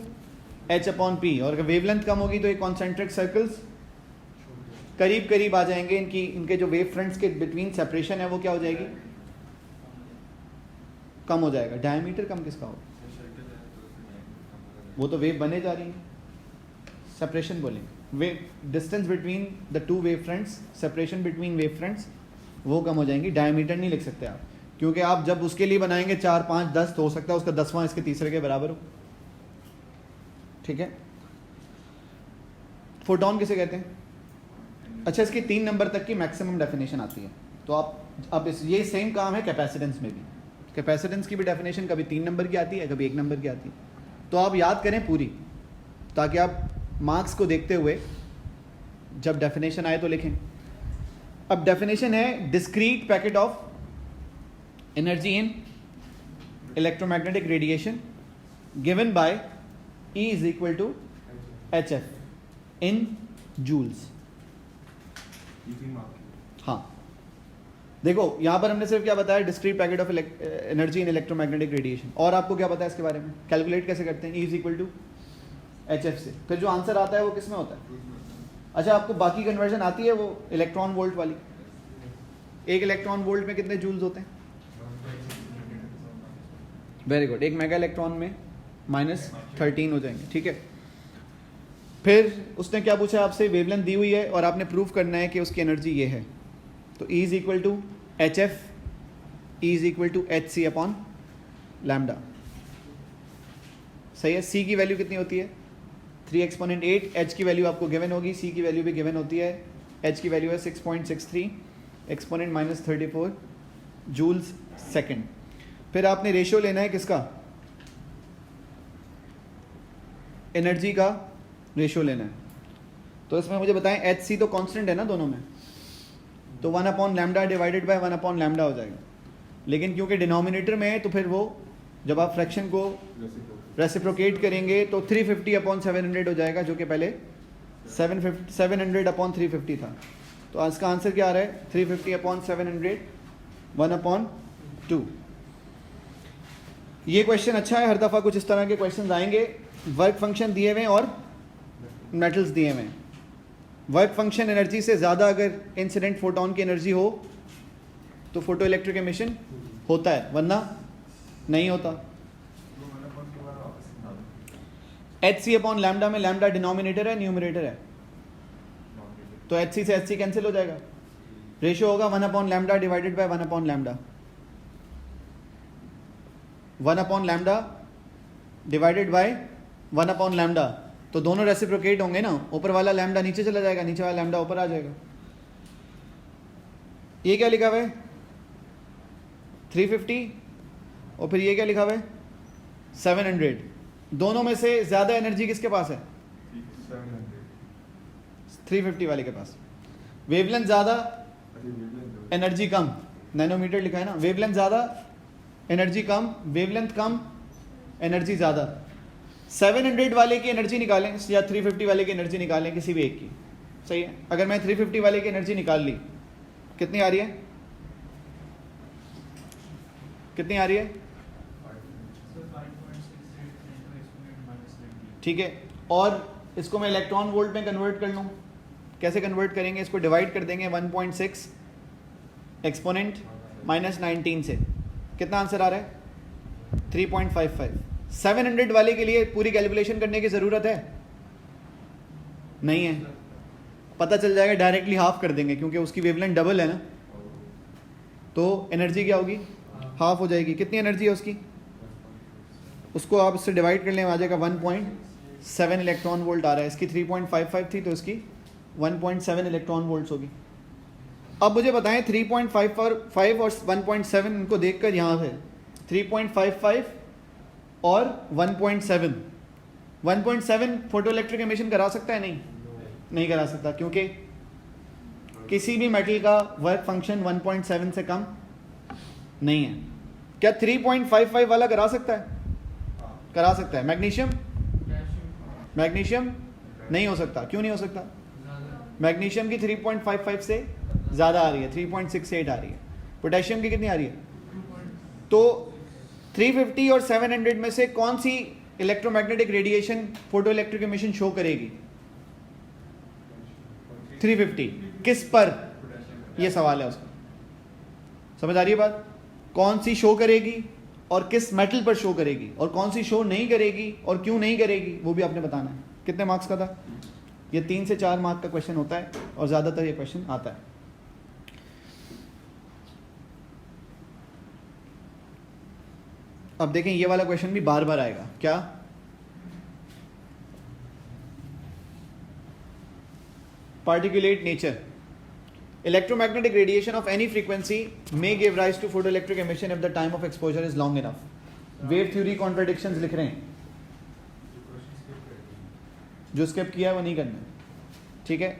H upon P. और अगर वेवलेंथ कम होगी तो ये कॉन्सेंट्रिक सर्कल्स करीब करीब आ जाएंगे, इनके जो वेव फ्रंट्स के बिटवीन सेपरेशन है वो क्या हो जाएगी, कम हो जाएगा। डायमीटर कम किसका होगा, वो तो वेव बने जा रही है, सेपरेशन बोलेंगे, wave distance between the two wave fronts, separation between wave fronts वो कम हो जाएंगी। डायमीटर नहीं लिख सकते आप, क्योंकि आप जब उसके लिए बनाएंगे 4, 5, 10 तो हो सकता है उसका 10वां इसके तीसरे के बराबर हो। ठीक है, फोटोन किसे कहते हैं? अच्छा, इसकी 3 नंबर तक की मैक्सिमम डेफिनेशन आती है। तो आप ये सेम काम है कैपेसिटेंस में भी। कैपेसिटेंस की भी डेफिनेशन कभी 3 नंबर की आती है, कभी 1 नंबर की आती है। तो आप याद करें पूरी, ताकि आप मार्क्स को देखते हुए जब डेफिनेशन आए तो लिखें। अब डेफिनेशन है discrete packet of energy in electromagnetic radiation given by E is equal to HF in joules। हाँ, देखो यहाँ पर हमने सिर्फ क्या बताया, discrete packet of energy in electromagnetic radiation. और आपको क्या पता है इसके बारे में, कैलकुलेट कैसे करते हैं? E is equal to HF से। फिर जो आंसर आता है वो किस में होता है? अच्छा, आपको बाकी कन्वर्जन आती है वो इलेक्ट्रॉन वोल्ट वाली? एक इलेक्ट्रॉन वोल्ट में कितने जूल्स होते हैं? वेरी गुड, एक मेगा इलेक्ट्रॉन में -13 हो जाएंगे। ठीक है, फिर उसने क्या पूछा आपसे, वेवलेंथ दी हुई है और आपने प्रूफ करना है कि उसकी एनर्जी ये है। तो E is equal to HF, E is equal to HC upon lambda. सही है। C की वैल्यू कितनी होती है? 3 एक्सपोनेंट 8। H की वैल्यू आपको गिवन होगी, C की वैल्यू भी गिवन होती है। H की वैल्यू है 6.63 एक्सपोनेंट -34 जूल्स सेकेंड। फिर आपने रेशियो लेना है किसका? एनर्जी का रेशियो लेना है। तो इसमें मुझे बताएं, HC तो कांस्टेंट है ना दोनों में, तो 1 upon lambda divided by 1 upon lambda हो जाएगा। लेकिन क्योंकि डिनोमिनेटर में है तो फिर वो जब आप फ्रैक्शन को रेसिप्रोकेट करेंगे तो 350 अपॉन 700 हो जाएगा, जो कि पहले 700 अपॉन 350 था। तो इसका आंसर क्या आ रहा है? 350 अपॉन 700 1 अपॉन 2। ये क्वेश्चन अच्छा है, हर दफ़ा कुछ इस तरह के क्वेश्चन आएंगे। वर्क फंक्शन दिए हुए और मेटल्स दिए हुए हैं। वर्क फंक्शन एनर्जी से ज़्यादा अगर इंसिडेंट फोटोन की एनर्जी हो तो फोटो इलेक्ट्रिक एमिशन होता है, वरना नहीं होता। HC अपॉन लैम्डा में लैम्डा डिनोमिनेटर है, न्यूमरेटर है, तो HC से HC कैंसिल हो जाएगा। रेशियो होगा 1 upon lambda divided by 1 upon lambda. 1 upon lambda divided by 1 upon lambda, तो दोनों रेसिप्रोकेट होंगे ना, ऊपर वाला लैम्डा नीचे चला जाएगा, नीचे वाला लैम्डा ऊपर आ जाएगा। ये क्या लिखा हुआ है? 350, और फिर ये क्या लिखा हुआ है? 700। दोनों में से ज़्यादा एनर्जी किसके पास है? 350 वाले के पास। वेवलेंथ ज़्यादा, एनर्जी कम, नैनोमीटर लिखा है ना। वेवलेंथ ज़्यादा, एनर्जी कम, वेवलेंथ कम, एनर्जी ज़्यादा। 700 वाले की एनर्जी निकालें या 350 वाले की एनर्जी निकालें, किसी भी एक की। सही है। अगर मैं 350 वाले की एनर्जी निकाल ली, कितनी आ रही है? कितनी आ रही है? ठीक है। और इसको मैं इलेक्ट्रॉन वोल्ट में कन्वर्ट कर लूँ, कैसे कन्वर्ट करेंगे? इसको डिवाइड कर देंगे 1.6 एक्सपोनेंट -19 से। कितना आंसर आ रहा है? 3.55। 700 वाले के लिए पूरी कैलकुलेशन करने की ज़रूरत है? नहीं है, पता चल जाएगा, डायरेक्टली हाफ कर देंगे क्योंकि उसकी वेवलेंथ डबल है ना, तो एनर्जी क्या होगी? हाफ हो जाएगी। कितनी एनर्जी है उसकी? उसको आप इससे डिवाइड कर लें, आ जाएगा 1.7 इलेक्ट्रॉन वोल्ट आ रहा है। इसकी 3.55 थी तो इसकी 1.7 इलेक्ट्रॉन वोल्ट्स होगी। अब मुझे बताएं 3.55 और 1.7 इनको देखकर यहाँ से 3.55 और 1.7, 1.7 फोटो इलेक्ट्रिक एमिशन करा सकता है? नहीं करा सकता, क्योंकि किसी भी मेटल का वर्क फंक्शन 1.7 से कम नहीं है। क्या 3.55 वाला करा सकता है? करा सकता है। मैग्नीशियम नहीं हो सकता। क्यों नहीं हो सकता? मैग्नीशियम की 3.55 से ज़्यादा आ रही है, 3.68 आ रही है। पोटेशियम की कितनी आ रही है? तो 350 और 700 में से कौन सी electromagnetic radiation photo electric emission show करेगी? 350 किस पर, ये सवाल है उसका। समझ आ रही है बात? कौन सी शो करेगी और किस मेटल पर शो करेगी, और कौन सी शो नहीं करेगी और क्यों नहीं करेगी, वो भी आपने बताना है। कितने मार्क्स का था ये? 3 से 4 मार्क का क्वेश्चन होता है और ज़्यादातर ये क्वेश्चन आता है। अब देखें ये वाला क्वेश्चन भी बार बार आएगा। क्या? Particulate nature, electromagnetic radiation of any frequency may give rise to photoelectric emission if the time of exposure is long enough. Wave theory contradictions लिख रहे हैं, जो स्किप किया है वो नहीं करना, ठीक है।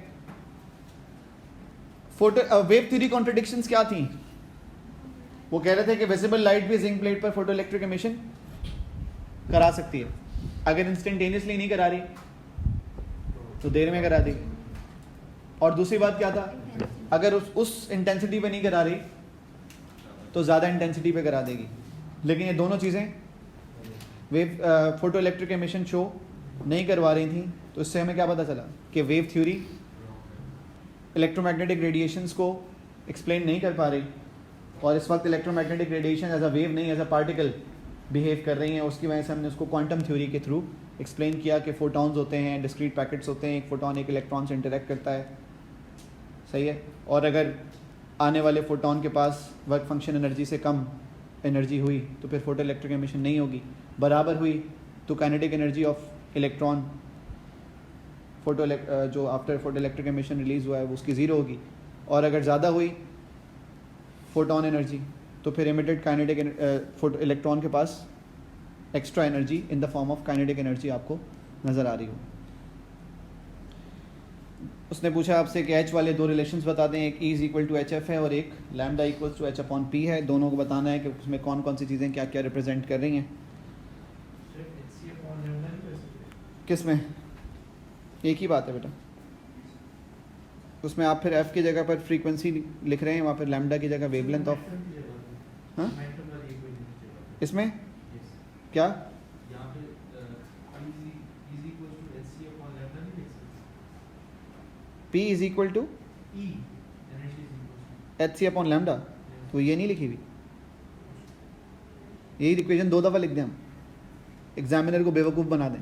वेव थ्योरी कॉन्ट्रडिक्शंस क्या थी? वो कह रहे थे कि विजिबल लाइट भी जिंक प्लेट पर फोटो इलेक्ट्रिक एमिशन करा सकती है, अगर इंस्टेंटेनियसली नहीं करा रही तो देर में करा देगी। और दूसरी बात क्या था? अगर उस इंटेंसिटी पे नहीं करा रही तो ज़्यादा इंटेंसिटी पे करा देगी। लेकिन ये दोनों चीज़ें wave photo electric emission show नहीं करवा रही थी, तो इससे हमें क्या पता चला कि वेव थ्योरी इलेक्ट्रोमैग्नेटिक रेडिएशंस को एक्सप्लेन नहीं कर पा रही, और इस वक्त electromagnetic radiation as a wave नहीं एज अ पार्टिकल बिहेव कर रही हैं। उसकी वजह से हमने उसको क्वांटम थ्योरी के थ्रू एक्सप्लेन किया कि फोटॉन्स होते हैं, डिस्क्रीट पैकेट्स होते हैं, एक फोटॉन एक इलेक्ट्रॉन से इंटरेक्ट करता है, सही है। और अगर आने वाले फोटॉन के पास वर्क फंक्शन एनर्जी से कम एनर्जी हुई तो फिर फोटो इलेक्ट्रिक एमिशन नहीं होगी, बराबर हुई तो काइनेटिक एनर्जी ऑफ इलेक्ट्रॉन जो after photo electric emission release हुआ है वो उसकी ज़ीरो होगी, और अगर ज़्यादा हुई फोटॉन एनर्जी तो फिर इमिटेड काइनेटिक फोटो इलेक्ट्रॉन के पास extra energy in the form of kinetic energy आपको नज़र आ रही हो। उसने पूछा आपसे कि एच वाले दो रिलेशंस बता दें, एक E = HF है और एक लैम्डा = H/P है। दोनों को बताना है कि उसमें कौन कौन सी चीज़ें क्या क्या रिप्रेजेंट कर रही हैं। किस में? एक ही बात है बेटा, उसमें आप फिर F की जगह पर फ्रीक्वेंसी लिख रहे हैं, वहाँ पर लैम्डा की जगह वेवलेंथ ऑफ, हाँ इसमें क्या P = Hc/λ, तो ये नहीं लिखी हुई, यही इक्वेशन 2 दफ़ा लिख दें हम, एग्जामिनर को बेवकूफ़ बना दें।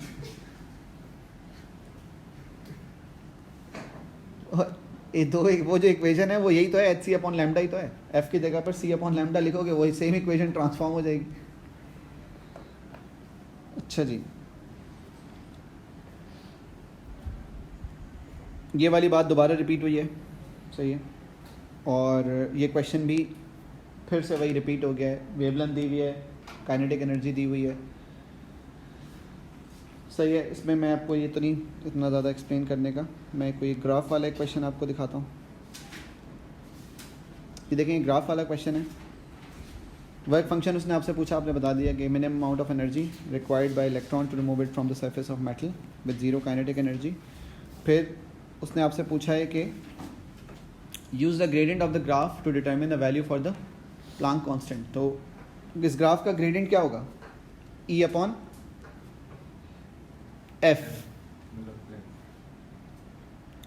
ये वो जो इक्वेशन है वो यही तो है, Hc/λ ही तो है। F की जगह पर C/λ लिखोगे वही सेम इक्वेशन ट्रांसफॉर्म हो जाएगी। अच्छा जी, ये वाली बात दोबारा रिपीट हुई है, सही है। और ये क्वेश्चन भी फिर से वही रिपीट हो गया है। वेवलेंथ दी हुई है, काइनेटिक एनर्जी दी हुई है, सही है। इसमें मैं आपको ये तो नहीं इतना ज़्यादा एक्सप्लेन करने का, मैं कोई ग्राफ वाला एक क्वेश्चन आपको दिखाता हूँ। ये देखें, ग्राफ वाला क्वेश्चन है। वर्क फंक्शन उसने आपसे पूछा, आपने बता दिया कि minimum amount of energy required by electron to remove it from the surface of metal with zero kinetic energy. फिर उसने आपसे पूछा है कि use the gradient of the graph to determine the value for the Planck constant. तो इस graph का gradient क्या होगा? E/F।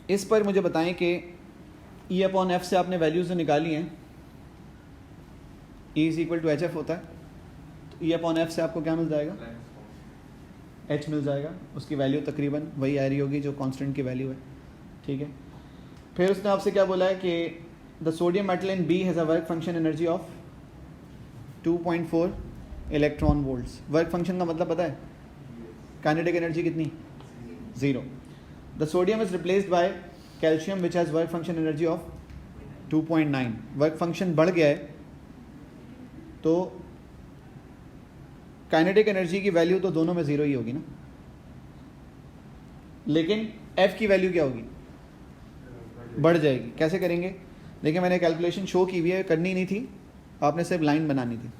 इस पर मुझे बताएं कि E/F से आपने वैल्यूज जो निकाली हैं, E = HF होता है, तो E/F से आपको क्या मिल जाएगा? H मिल जाएगा। उसकी वैल्यू तकरीबन वही आ रही होगी जो कांस्टेंट की वैल्यू है, ठीक है। फिर उसने आपसे क्या बोला है कि the sodium metal in B has a work function energy of 2.4 electron volts. Work function का मतलब पता है? काइनेटिक एनर्जी कितनी? 0। The sodium is replaced by calcium which has work function energy of 2.9। Work function बढ़ गया है तो kinetic energy की वैल्यू तो दोनों में 0 ही होगी ना, लेकिन F की वैल्यू क्या होगी? बढ़ जाएगी। कैसे करेंगे? देखिए, मैंने कैलकुलेशन शो की हुई है, करनी नहीं थी, आपने सिर्फ लाइन बनानी थी।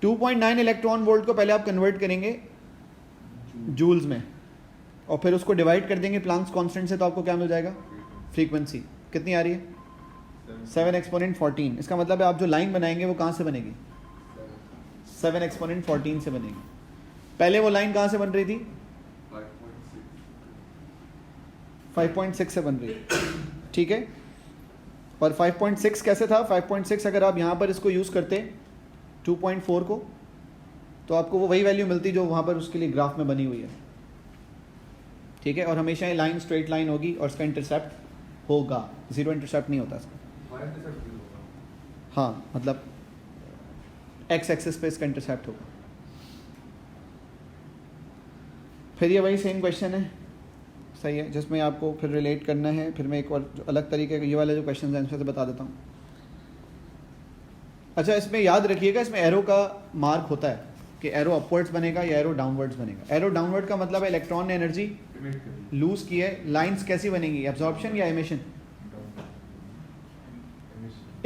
2.9 इलेक्ट्रॉन वोल्ट को पहले आप कन्वर्ट करेंगे जूल्स में, और फिर उसको डिवाइड कर देंगे प्लांक्स कांस्टेंट से, तो आपको क्या मिल जाएगा? फ्रीक्वेंसी कितनी आ रही है? 7 exponent 14। इसका मतलब है आप जो लाइन बनाएंगे वो कहाँ से बनेगी? 7 एक्सपोनेंट 14 से बनेगी। पहले वो लाइन कहाँ से बन रही थी? 5.6 से बन रही, ठीक है। और 5.6 कैसे था? 5.6 अगर आप यहाँ पर इसको यूज़ करते 2.4 को, तो आपको वो वही वैल्यू मिलती जो वहाँ पर उसके लिए ग्राफ में बनी हुई है, ठीक है। और हमेशा ये लाइन स्ट्रेट लाइन होगी और इसका इंटरसेप्ट होगा, जीरो इंटरसेप्ट नहीं होता इसका। हाँ, मतलब एक्स एक्सिस पे इसका इंटरसेप्ट होगा। फिर ये वही सेम क्वेश्चन है, सही है, जिसमें आपको फिर रिलेट करना है। फिर मैं एक और अलग तरीके का ये वाले जो क्वेश्चन हैं से बता देता हूँ। अच्छा, इसमें याद रखिएगा, इसमें एरो का मार्क होता है कि एरो अपवर्ड्स बनेगा या एरो डाउनवर्ड्स बनेगा। एरो डाउनवर्ड का मतलब है इलेक्ट्रॉन ने एनर्जी लूज की है। लाइंस कैसी बनेंगी? एब्जॉर्प्शन या एमिशन?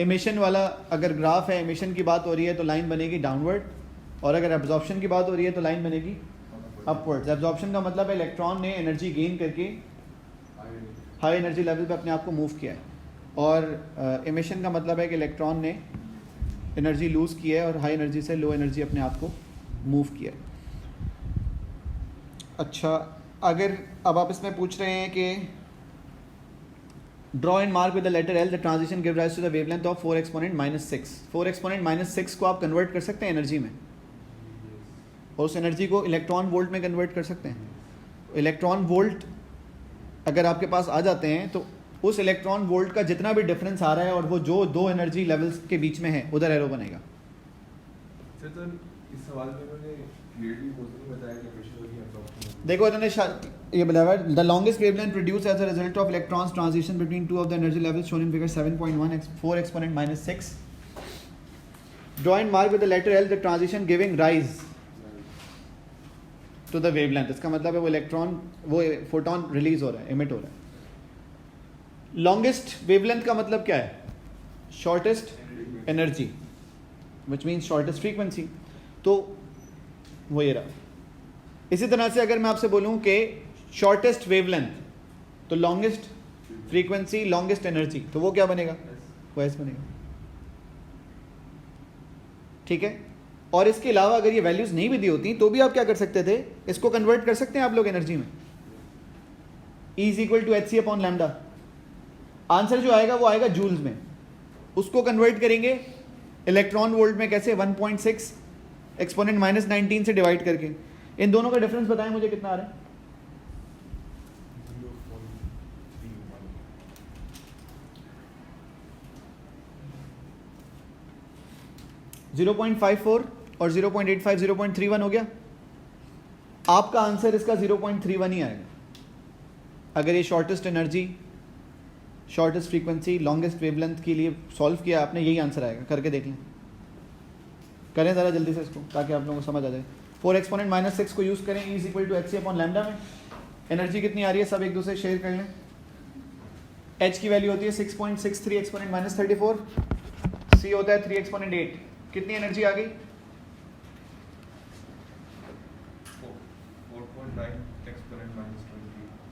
एमिशन वाला अगर ग्राफ है, एमिशन की बात हो रही है तो लाइन बनेगी डाउनवर्ड, और अगर एब्जॉर्प्शन की बात हो रही है तो लाइन बनेगी अपवर्ड्स। एब्जॉर्प्शन का मतलब है इलेक्ट्रॉन ने एनर्जी गेन करके हाई एनर्जी लेवल पे अपने आप को मूव किया है, और एमिशन का मतलब है कि इलेक्ट्रॉन ने एनर्जी लूज की है और हाई एनर्जी से लो एनर्जी अपने आप को मूव किया है। अच्छा, अगर अब आप इसमें पूछ रहे हैं कि draw and mark with the letter L the transition give rise to the wavelength of 4 exponent -6। 4 exponent -6 को आप कन्वर्ट कर सकते हैं एनर्जी में, और उस एनर्जी को इलेक्ट्रॉन वोल्ट में कन्वर्ट कर सकते हैं। इलेक्ट्रॉन वोल्ट अगर आपके पास आ जाते हैं तो उस इलेक्ट्रॉन वोल्ट का जितना भी डिफरेंस आ रहा है और वो जो दो एनर्जी लेवल्स के बीच में है, उधर एरो बनेगा। सर, तो इस सवाल में उन्होंने क्लियरली बताया कि प्रेशर और एब्जॉर्प्शन, देखो इन्होंने ये बताया the longest wavelength produced as a result of electrons transition between two of the energy levels shown in figure 7.1 4 exponent -6। Draw and mark with the letter L the transition giving rise to the wavelength. इसका मतलब है वो electron, वो photon release हो रहा है, emit हो रहा है। लॉन्गेस्ट वेवलेंथ का मतलब क्या है? Shortest energy, which means shortest frequency. तो वो ये रहा। इसी तरह से अगर मैं आपसे बोलूं कि शॉर्टेस्ट वेवलेंथ तो लॉन्गेस्ट फ्रीक्वेंसी लॉन्गेस्ट एनर्जी, तो वो क्या बनेगा? वो एस बनेगा, ठीक है। और इसके अलावा अगर ये वैल्यूज नहीं भी दी होती तो भी आप क्या कर सकते थे? इसको कन्वर्ट कर सकते हैं आप लोग एनर्जी में। E is equal to hc upon lambda. Answer जो आएगा वो आएगा जूल्स में, उसको कन्वर्ट करेंगे इलेक्ट्रॉन वोल्ट में। कैसे? 1.6 एक्सपोनेंट -19 से डिवाइड करके। इन दोनों का डिफरेंस बताएं मुझे कितना आ रहा है? 0.54 और 0.85 0.31 हो गया। आपका आंसर इसका 0.31 ही आएगा। अगर ये shortest energy, shortest frequency, longest wavelength के लिए सॉल्व किया आपने, यही आंसर आएगा। करके देख लें, करें ज़रा जल्दी से इसको ताकि आप लोगों को समझ आ जाए। 4 एक्सपोनेंट -6 को यूज़ करें, E is equal to hc upon lambda में। एनर्जी कितनी आ रही है सब एक दूसरे शेयर कर लें। h की वैल्यू होती है 6.63 एक्सपोनेंट -34, c होता है 3 एक्सपोनेंट 8। कितनी एनर्जी आ गई?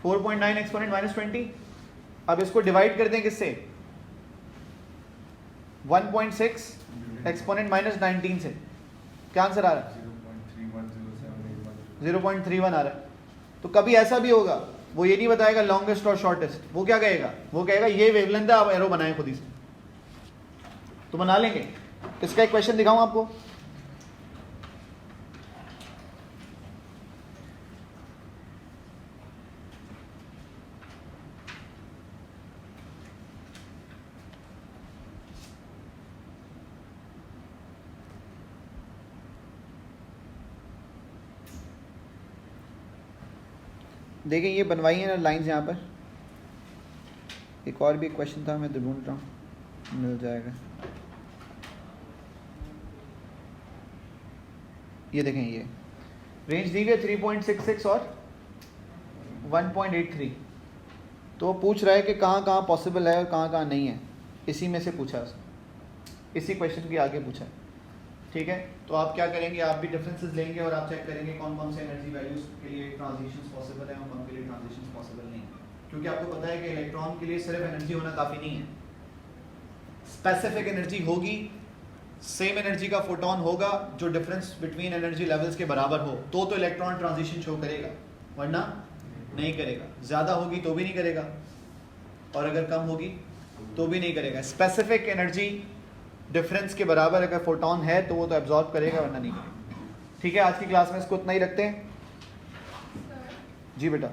4.9 एक्सपोनेंट -20। अब इसको डिवाइड कर दें किससे? 1.6 एक्सपोनेंट -19 से। क्या आंसर आ रहा है? 0.31 आ रहा है। तो कभी ऐसा भी होगा, वो ये नहीं बताएगा लॉन्गेस्ट और शॉर्टेस्ट, वो क्या कहेगा? वो कहेगा ये वेवलेंथ है, आप एरो बनाएं खुद ही से। तो बना लेंगे। इसका एक क्वेश्चन दिखाऊं आपको। देखें, ये बनवाई है ना लाइंस यहाँ पर। एक और भी क्वेश्चन था, मैं तो ढूंढ रहा हूँ, मिल जाएगा। ये देखें, ये रेंज दी हुई है 3.66 और 1.83। तो पूछ रहा है कि कहाँ कहाँ पॉसिबल है और कहाँ कहाँ नहीं है। इसी में से पूछा है, इसी क्वेश्चन के आगे पूछा है, ठीक है। तो आप क्या करेंगे? आप भी डिफरेंसेस लेंगे और आप चेक करेंगे कौन कौन से एनर्जी वैल्यूज के लिए ट्रांजिशंस पॉसिबल है और कौन के लिए ट्रांजिशंस पॉसिबल नहीं है। क्योंकि आपको पता है कि इलेक्ट्रॉन के लिए सिर्फ एनर्जी होना काफ़ी नहीं है, स्पेसिफिक एनर्जी होगी, सेम एनर्जी का फोटोन होगा जो डिफरेंस बिटवीन एनर्जी लेवल्स के बराबर हो तो इलेक्ट्रॉन ट्रांजिशन शो करेगा, वरना नहीं करेगा। ज़्यादा होगी तो भी नहीं करेगा, और अगर कम होगी तो भी नहीं करेगा। स्पेसिफिक एनर्जी डिफरेंस के बराबर अगर फोटोन है तो वो तो एब्जॉर्ब करेगा, वरना नहीं करेगा। ठीक है, आज की क्लास में इसको उतना ही रखते हैं। जी बेटा।